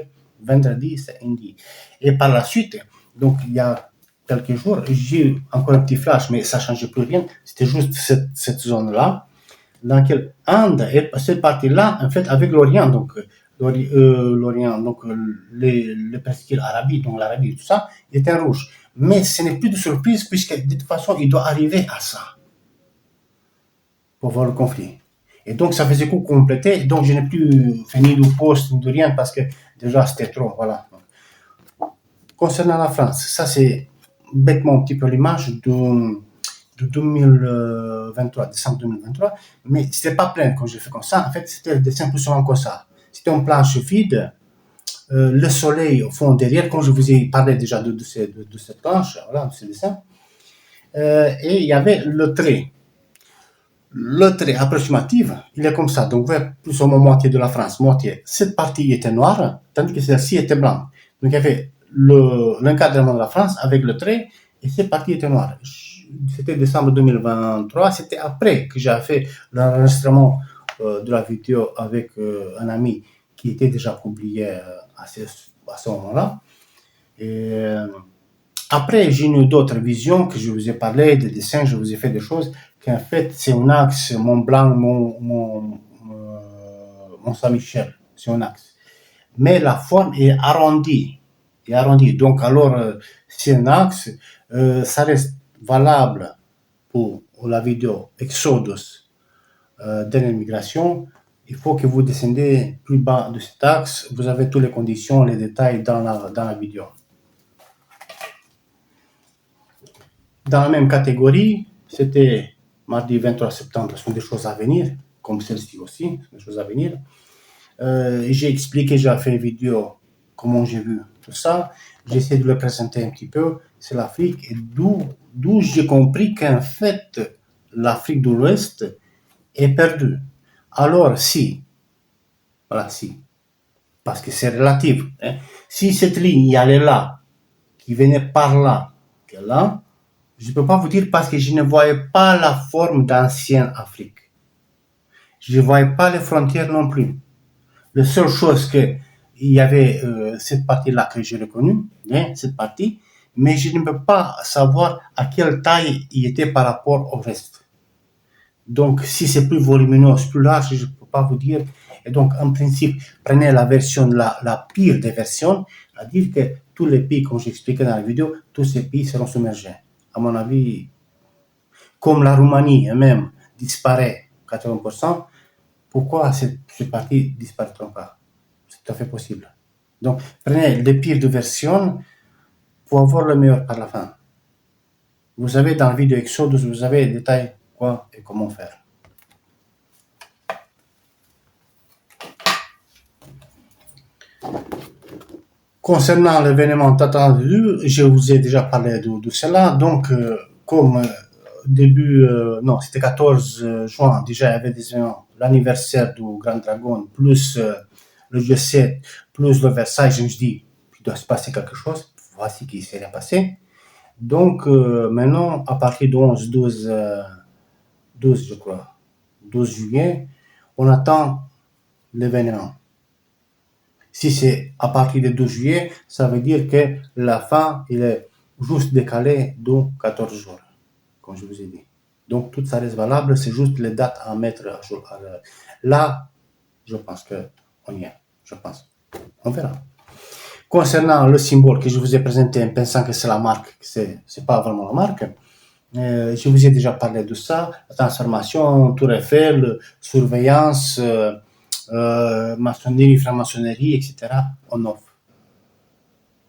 vendredi, c'est Indie. Et par la suite, donc il y a quelques jours, j'ai eu encore un petit flash, mais ça ne changeait plus rien. C'était juste cette zone-là, dans laquelle Inde est cette partie-là, en fait, avec l'Orient, donc l'Orient, donc les presqu'îles arabiques, donc l'Arabie, tout ça, était rouge. Mais ce n'est plus de surprise, puisque de toute façon, il doit arriver à ça pour voir le conflit. Et donc, ça faisait coup complété. Donc, je n'ai plus fait ni de poste ni de rien parce que déjà, c'était trop. Voilà. Concernant la France, ça, c'est bêtement un petit peu l'image de 2023, décembre 2023. Mais c'était pas plein quand j'ai fait comme ça. En fait, c'était le dessin plus souvent comme ça. C'était une planche vide. Le soleil au fond derrière, comme je vous ai parlé déjà de cette planche, voilà, de ce dessin. Et il y avait le trait. Le trait approximatif, il est comme ça. Donc, vous voyez plus ou moins moitié de la France, moitié. Cette partie était noire, tandis que celle-ci était blanche. Donc, il y avait l'encadrement de la France avec le trait, et cette partie était noire. C'était décembre 2023. C'était après que j'ai fait l'enregistrement de la vidéo avec un ami qui était déjà publié à ce moment-là. Et après, j'ai eu d'autres visions que je vous ai parlé, des dessins, je vous ai fait des choses qu'en fait, c'est un axe, Mont Blanc, Mont Saint-Michel, c'est un axe. Mais la forme est arrondie. Donc, alors, c'est un axe, ça reste valable pour la vidéo Exodus dernière migration. Il faut que vous descendez plus bas de cet axe. Vous avez toutes les conditions, les détails dans la vidéo. Dans la même catégorie, c'était mardi 23 septembre, ce sont des choses à venir, comme celle-ci aussi, des choses à venir. J'ai expliqué, j'ai fait une vidéo, comment j'ai vu tout ça. J'ai essayé de le présenter un petit peu. C'est l'Afrique, et d'où j'ai compris qu'en fait, l'Afrique de l'Ouest est perdue. Alors, si, parce que c'est relatif, hein, si cette ligne, elle est là, qui venait par là, que là, je ne peux pas vous dire parce que je ne voyais pas la forme d'ancienne Afrique. Je ne voyais pas les frontières non plus. La seule chose que il y avait cette partie-là que j'ai reconnue, hein, cette partie, mais je ne peux pas savoir à quelle taille il était par rapport au reste. Donc, si c'est plus volumineux, plus large, je ne peux pas vous dire. Et donc, en principe, prenez la version, la pire des versions, c'est-à-dire que tous les pays, comme j'expliquais dans la vidéo, tous ces pays seront submergés. À mon avis, comme la Roumanie même disparaît 80%, pourquoi cette partie ne disparaîtra pas? C'est tout à fait possible. Donc, prenez les pires de versions pour avoir le meilleur par la fin. Vous avez dans la vidéo Exodus, vous avez les détails quoi et comment faire. Concernant l'événement attendu, je vous ai déjà parlé de cela. Donc, comme non, c'était 14 juin, déjà il y avait des événements, l'anniversaire du Grand Dragon, plus le G7, plus le Versailles, je me suis dit, il doit se passer quelque chose. Voici qui s'est rien passé. Donc, maintenant, à partir du 11, 12, je crois, 12 juillet, on attend l'événement. Si c'est à partir du 12 juillet, ça veut dire que la fin, il est juste décalé de 14 jours, comme je vous ai dit. Donc, tout ça reste valable, c'est juste les dates à mettre à jour. Là, je pense qu'on y est, je pense. On verra. Concernant le symbole que je vous ai présenté en pensant que c'est la marque, c'est pas vraiment la marque, je vous ai déjà parlé de ça, la transformation, Tour Eiffel, surveillance, maçonnerie, franc-maçonnerie, etc. On offre.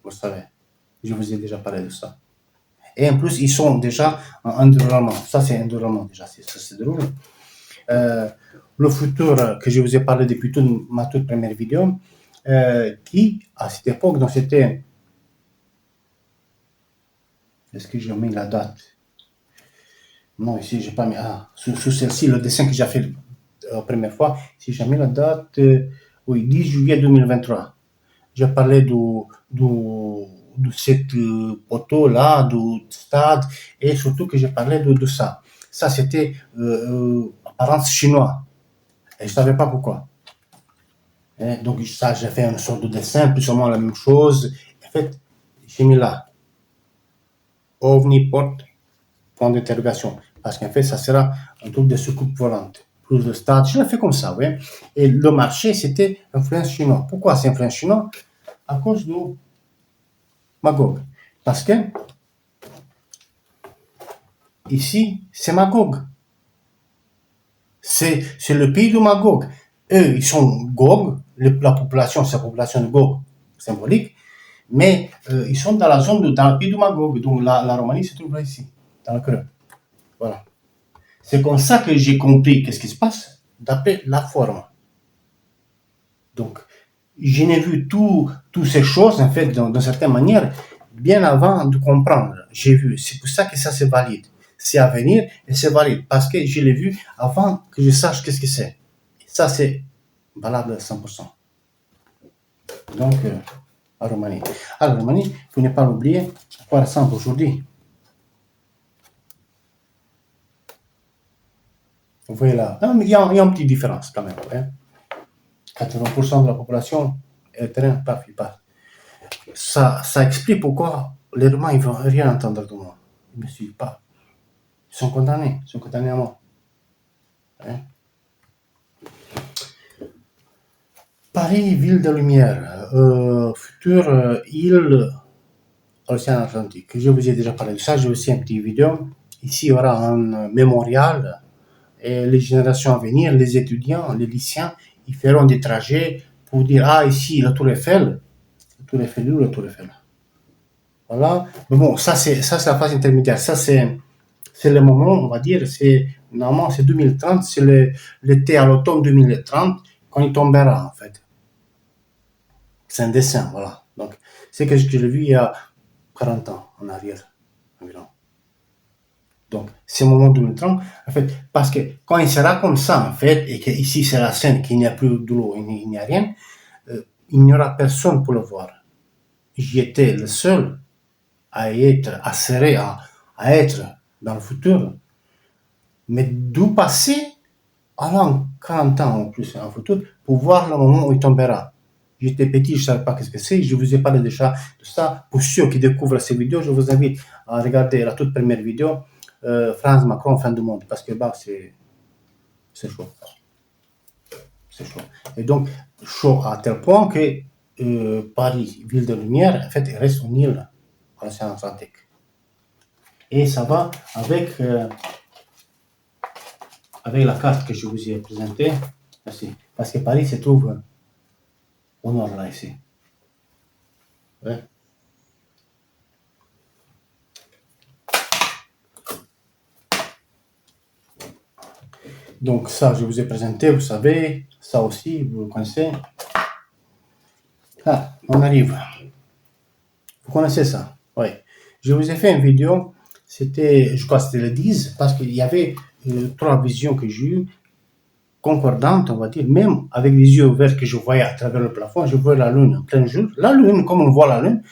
Vous savez, je vous ai déjà parlé de ça. Et en plus, ils sont déjà en déroulement. Ça, c'est un déroulement déjà, ça se déroule. Le futur que je vous ai parlé depuis ma toute première vidéo, qui, à cette époque, donc c'était Est-ce que j'ai mis la date? Non, ici, j'ai pas mis. Ah, sous celle-ci, le dessin que j'ai fait la première fois, si j'ai mis la date, oui, 10 juillet 2023. J'ai parlé de cette poteau-là, du stade, et surtout que j'ai parlé de ça. Ça, c'était apparence chinois. Et je savais pas pourquoi. Hein, donc, ça, j'ai fait une sorte de dessin, plus ou moins la même chose. En fait, j'ai mis là, OVNI porte, point d'interrogation. Parce qu'en fait, ça sera un truc de soucoupe volante. Plus de stade, je l'ai fait comme ça, oui. Et le marché, c'était influence chinois. Pourquoi c'est influence chinois? À cause de Magog. Parce que ici, c'est Magog. C'est le pays de Magog. Eux, ils sont Gog, la population, c'est la population de Gog symbolique, mais ils sont dans la zone, dans le pays de Magog. Donc la Roumanie se trouve là ici, dans le creux. Voilà. C'est comme ça que j'ai compris qu'est-ce qui se passe, d'après la forme. Donc, je n'ai vu toutes ces choses, en fait, d'une certaine manière, bien avant de comprendre. J'ai vu. C'est pour ça que ça, c'est valide. C'est à venir et c'est valide. Parce que je l'ai vu avant que je sache qu'est-ce que c'est. Et ça, c'est valable à 100%. Donc, la Roumanie. Alors, la Roumanie, il faut ne pas l'oublier, à quoi ressemble aujourd'hui. Vous voyez là. Il y a une petite différence quand même. Hein. 80% de la population érythréenne, paf, il passe. Ça explique pourquoi les Roumains ne vont rien entendre de moi. Ils ne me suivent pas. Ils sont condamnés à mort. Hein? Paris, ville de lumière, future île Océan Atlantique. Je vous ai déjà parlé de ça, j'ai aussi une petite vidéo. Ici, il y aura un mémorial et les générations à venir, les étudiants, les lycéens, ils feront des trajets pour dire, ah, ici, la Tour Eiffel. La Tour Eiffel, où la Tour Eiffel? Voilà. Mais bon, ça, c'est la phase intermédiaire. Ça, c'est le moment, on va dire, normalement, c'est 2030, c'est l'été à l'automne 2030, quand il tombera, en fait. C'est un dessin, voilà. Donc, c'est que je l'ai vu il y a 40 ans en arrière, environ. Donc, c'est le moment 2030, en fait, parce que quand il sera comme ça, en fait, et qu'ici c'est la scène, qu'il n'y a plus de l'eau, il n'y a rien, il n'y aura personne pour le voir. J'étais le seul à serrer, à être dans le futur, mais d'où passer allant 40 ans en plus en futur pour voir le moment où il tombera. J'étais petit, je ne savais pas ce que c'est, je vous ai parlé déjà de ça. Pour ceux qui découvrent ces vidéos, je vous invite à regarder la toute première vidéo, France Macron, fin du monde, parce que bah, c'est chaud. C'est chaud. Et donc, chaud à tel point que Paris, ville de lumière, en fait, il reste une île à l'océan Atlantique. Et ça va avec la carte que je vous ai présentée, parce que Paris se trouve au nord, là, ici. Ouais. Donc ça, je vous ai présenté, vous savez, ça aussi, vous le connaissez. Ah, on arrive. Vous connaissez ça? Oui. Je vous ai fait une vidéo, je crois que c'était le 10, parce qu'il y avait 3 visions que j'ai eues, concordantes, on va dire, même avec les yeux ouverts que je voyais à travers le plafond, je voyais la lune en plein jour. La lune, comme on voit la lune,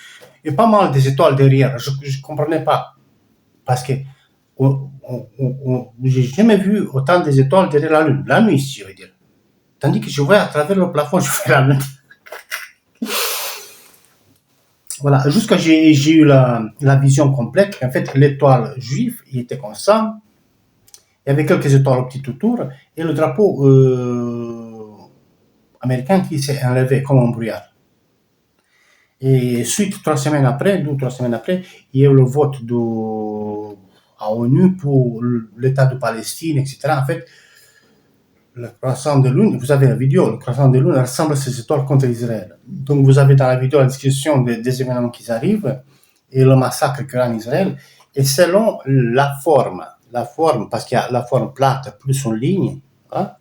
il y a pas mal des étoiles derrière. Je ne comprenais pas. Parce que j'ai jamais vu autant des étoiles derrière la lune. La nuit, je veux dire. Tandis que je voyais à travers le plafond, je voyais la lune. Voilà, jusqu'à j'ai eu la vision complète. En fait, l'étoile juive, il était comme ça. Il y avait quelques étoiles petit autour et le drapeau américain qui s'est enlevé comme un brouillard. Et suite, 2 ou 3 semaines après, il y a eu le vote à ONU pour l'État de Palestine, etc. En fait, le croissant de lune, vous avez la vidéo, le croissant de lune ressemble à ces étoiles contre Israël. Donc vous avez dans la vidéo la description des événements qui arrivent et le massacre qu'il y a en Israël. Et selon la forme, parce qu'il y a la forme plate plus en ligne, hein,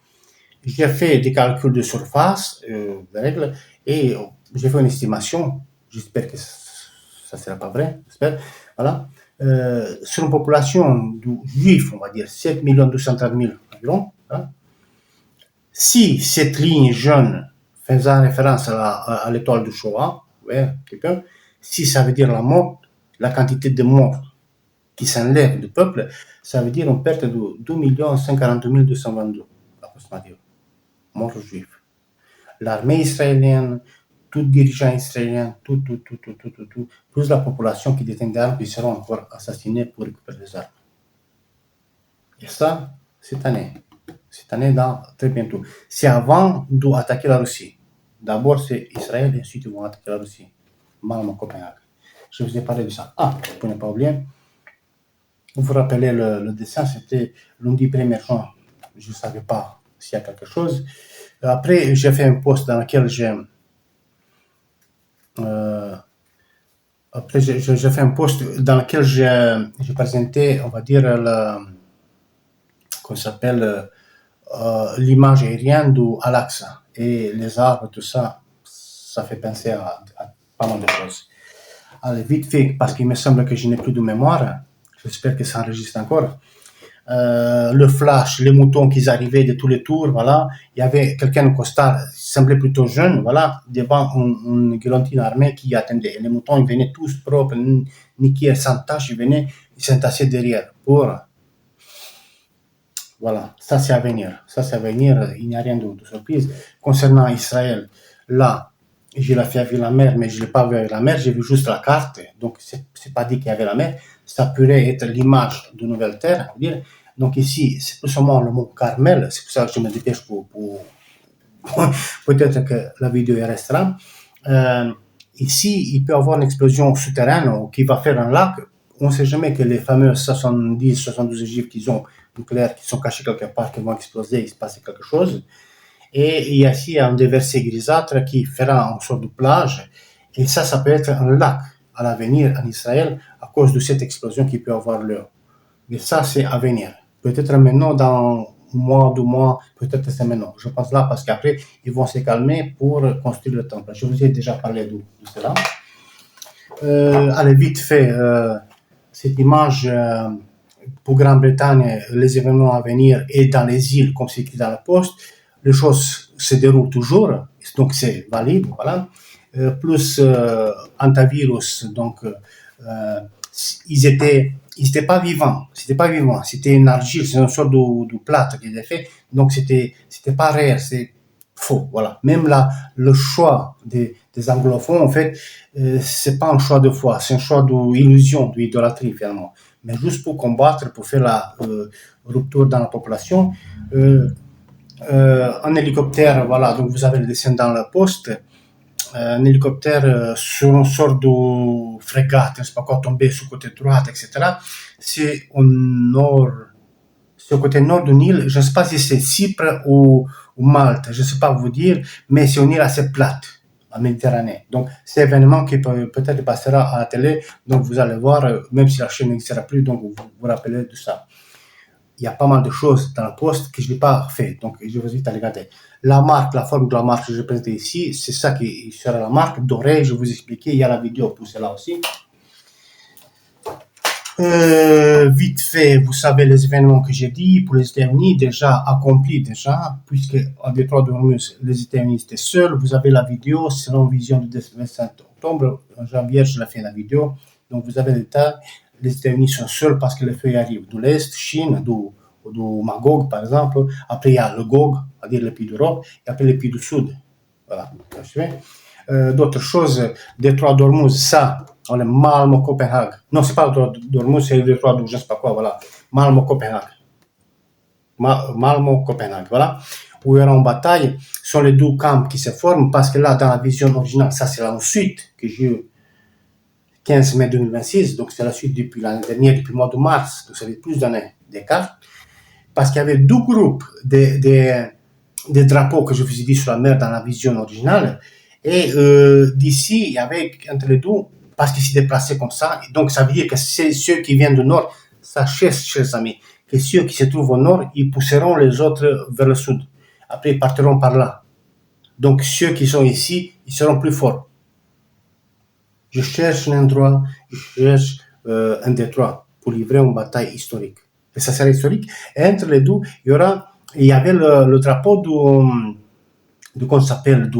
j'ai fait des calculs de surface, de règles, et j'ai fait une estimation. J'espère que ça ne sera pas vrai, j'espère. Voilà. sur une population de juifs, on va dire 7 230 000 environ, hein, si cette ligne jaune faisant référence à l'étoile de Shoah, ouais, si ça veut dire la mort, la quantité de morts qui s'enlèvent du peuple, ça veut dire une perte de 2 142 222, approximativement, morts juifs. L'armée israélienne, tout dirigeant israélien, tout, plus la population qui détient des armes qui seront encore assassinés pour récupérer les armes. Et ça, cette année, très bientôt. C'est avant d'attaquer la Russie. D'abord, c'est Israël et ensuite ils vont attaquer la Russie. Malmö, Copenhague. Je vous ai parlé de ça. Ah, pour ne pas oublier, vous vous rappelez le dessin, c'était lundi 1er juin. Je ne savais pas s'il y a quelque chose. Après, j'ai fait un post dans lequel j'ai présenté, on va dire, qu'on s'appelle l'image aérienne de Al-Aqsa et les arbres, tout ça, ça fait penser à pas mal de choses. Allez, vite fait, parce qu'il me semble que je n'ai plus de mémoire, j'espère que ça enregistre encore. Le flash, les moutons qui arrivaient de tous les tours, voilà. Il y avait quelqu'un de costard, il semblait plutôt jeune, voilà, devant une guillotine armée qui attendait. Et les moutons, ils venaient tous propres, niqués, sans tache, ils s'entassaient derrière pour... Voilà, ça c'est à venir. Il n'y a rien de surprise. Concernant Israël, là, je l'ai fait avec la mer, mais je ne l'ai pas vu avec la mer, j'ai vu juste la carte, donc c'est pas dit qu'il y avait la mer. Ça pourrait être l'image de Nouvelle Terre, dire. Donc ici, c'est plus seulement le mot Carmel, c'est pour ça que je me dépêche pour peut-être que la vidéo restera. Ici, il peut y avoir une explosion souterraine qui va faire un lac. On ne sait jamais que les fameux 70-72 juifs qui ont nucléaires qui sont cachés quelque part, qui vont exploser, il se passe quelque chose. Et il y a ici un déversé grisâtre qui fera une sorte de plage. Et ça peut être un lac à l'avenir en Israël à cause de cette explosion qui peut avoir lieu. Mais ça, c'est à venir. Peut-être maintenant, dans un mois, 2 mois, peut-être c'est maintenant. Je pense là parce qu'après, ils vont se calmer pour construire le temple. Je vous ai déjà parlé de cela. Allez, vite fait, cette image pour Grande-Bretagne, les événements à venir et dans les îles, comme c'est écrit dans la poste, les choses se déroulent toujours, donc c'est valide, voilà. Plus antivirus, donc ils étaient pas vivants, c'était une argile, c'est une sorte de plâtre qu'ils avaient fait, donc c'était pas réel, c'est faux, voilà. Même là, le choix des anglophones, en fait, c'est pas un choix de foi, c'est un choix d'illusion, d'idolâtrie finalement. Mais juste pour combattre, pour faire la rupture dans la population. Un hélicoptère, voilà, donc vous avez le dessin dans la poste, un hélicoptère sur une sorte de frégate, je ne sais pas quoi, tombé sur le côté droit, etc. C'est au nord, c'est au côté nord d'une île, je ne sais pas si c'est Chypre ou Malte, je ne sais pas vous dire, mais c'est une île assez plate, en Méditerranée. Donc, c'est un événement qui peut-être passera à la télé, donc vous allez voir, même si la chaîne n'existera plus, donc vous vous rappelez de ça. Il y a pas mal de choses dans la poste que je n'ai pas fait, donc je vous invite à regarder. La marque, la forme de la marque que je présente ici, c'est ça qui sera la marque dorée, je vous expliquais, il y a la vidéo pour cela aussi. Vite fait, vous savez les événements que j'ai dit pour les États-Unis, déjà accomplis déjà, puisque en détroit de Hormuz, les États-Unis étaient seuls. Vous avez la vidéo, c'est une vision du 25 octobre, en janvier, je l'ai fait la vidéo, donc vous avez le détail. Les États-Unis sont seuls parce que les feux arrivent de l'Est, Chine, du Magog par exemple. Après, il y a le Gog, c'est-à-dire les pays d'Europe, et après les pays du Sud. Voilà. D'autres choses, détroit d'Ormuz, ça, on est Malmö, Copenhague. Non, c'est pas le détroit d'Ormuz, c'est le détroit de je ne sais pas quoi, voilà. Malmö, Copenhague. Malmö, Copenhague, voilà. Où il y aura une bataille, sont les deux camps qui se forment, parce que là, dans la vision originale, ça c'est la suite que j'ai eu 15 mai 2026, donc c'est la suite depuis l'année dernière, depuis le mois de mars, donc ça fait plus d'années d'écart, parce qu'il y avait deux groupes des drapeaux que je vous ai dit sur la mer dans la vision originale, et d'ici, il y avait entre les deux, parce qu'ils s'est déplacé comme ça, donc ça veut dire que ceux qui viennent du nord, sachez, chers amis, que ceux qui se trouvent au nord, ils pousseront les autres vers le sud. Après, ils partiront par là. Donc ceux qui sont ici, ils seront plus forts. Je cherche un endroit, je cherche un détroit pour livrer une bataille historique. Et ça serait historique. Et entre les deux, il y avait le drapeau comment ça s'appelle, de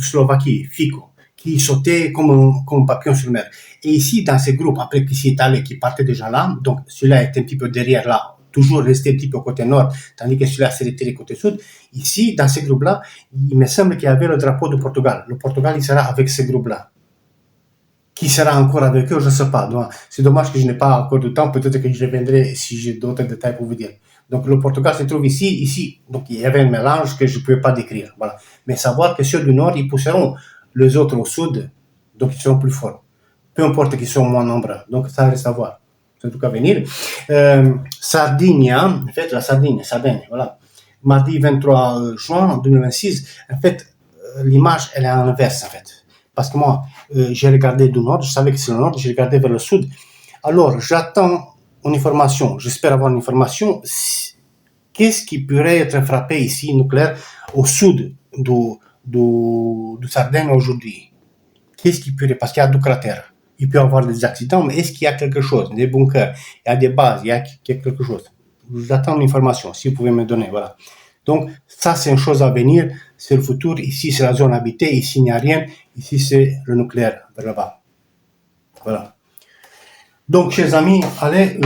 Slovaquie, Fico, qui sautait comme un papillon sur mer. Et ici, dans ces groupes, après qui s'y est allé, qui partait déjà là, donc celui-là était un petit peu derrière là, toujours resté un petit peu côté nord, tandis que celui-là s'est retiré côté sud. Ici, dans ces groupes-là, il me semble qu'il y avait le drapeau du Portugal. Le Portugal, il sera avec ces groupes-là. Qui sera encore avec eux, je ne sais pas. Donc, c'est dommage que je n'ai pas encore de temps. Peut-être que je reviendrai si j'ai d'autres détails pour vous dire. Donc, le Portugal se trouve ici. Donc, il y avait un mélange que je ne pouvais pas décrire. Voilà. Mais savoir que ceux du nord, ils pousseront les autres au sud, donc ils seront plus forts. Peu importe qu'ils sont moins nombreux. Donc, ça reste à voir. C'est en tout cas venir. Sardinia, en fait, la Sardaigne, voilà. Mardi 23 juin 2026, en fait, l'image, elle est à l'inverse, en fait. Parce que moi, j'ai regardé du nord, je savais que c'est le nord, j'ai regardé vers le sud. Alors, j'attends une information, j'espère avoir une information. Qu'est-ce qui pourrait être frappé ici, nucléaire, au sud du Sardaigne aujourd'hui? Qu'est-ce qui pourrait, parce qu'il y a deux cratères. Il peut y avoir des accidents, mais est-ce qu'il y a quelque chose? Des bunkers, il y a des bases, il y a quelque chose. J'attends une information, si vous pouvez me donner, voilà. Donc, ça, c'est une chose à venir, c'est le futur. Ici, c'est la zone habitée, ici, il n'y a rien. Ici, c'est le nucléaire, vers là-bas. Voilà. Donc, chers amis, allez,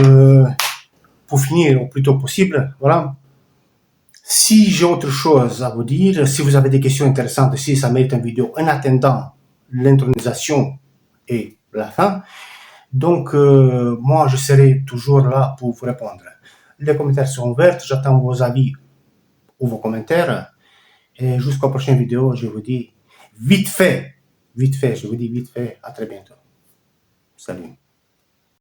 pour finir au plus tôt possible, voilà. Si j'ai autre chose à vous dire, si vous avez des questions intéressantes, si ça mérite une vidéo, en attendant l'intronisation et la fin, donc, moi, je serai toujours là pour vous répondre. Les commentaires sont ouverts, j'attends vos avis ou vos commentaires. Et jusqu'à la prochaine vidéo, je vous dis vite fait, je vous dis vite fait, à très bientôt. Salut.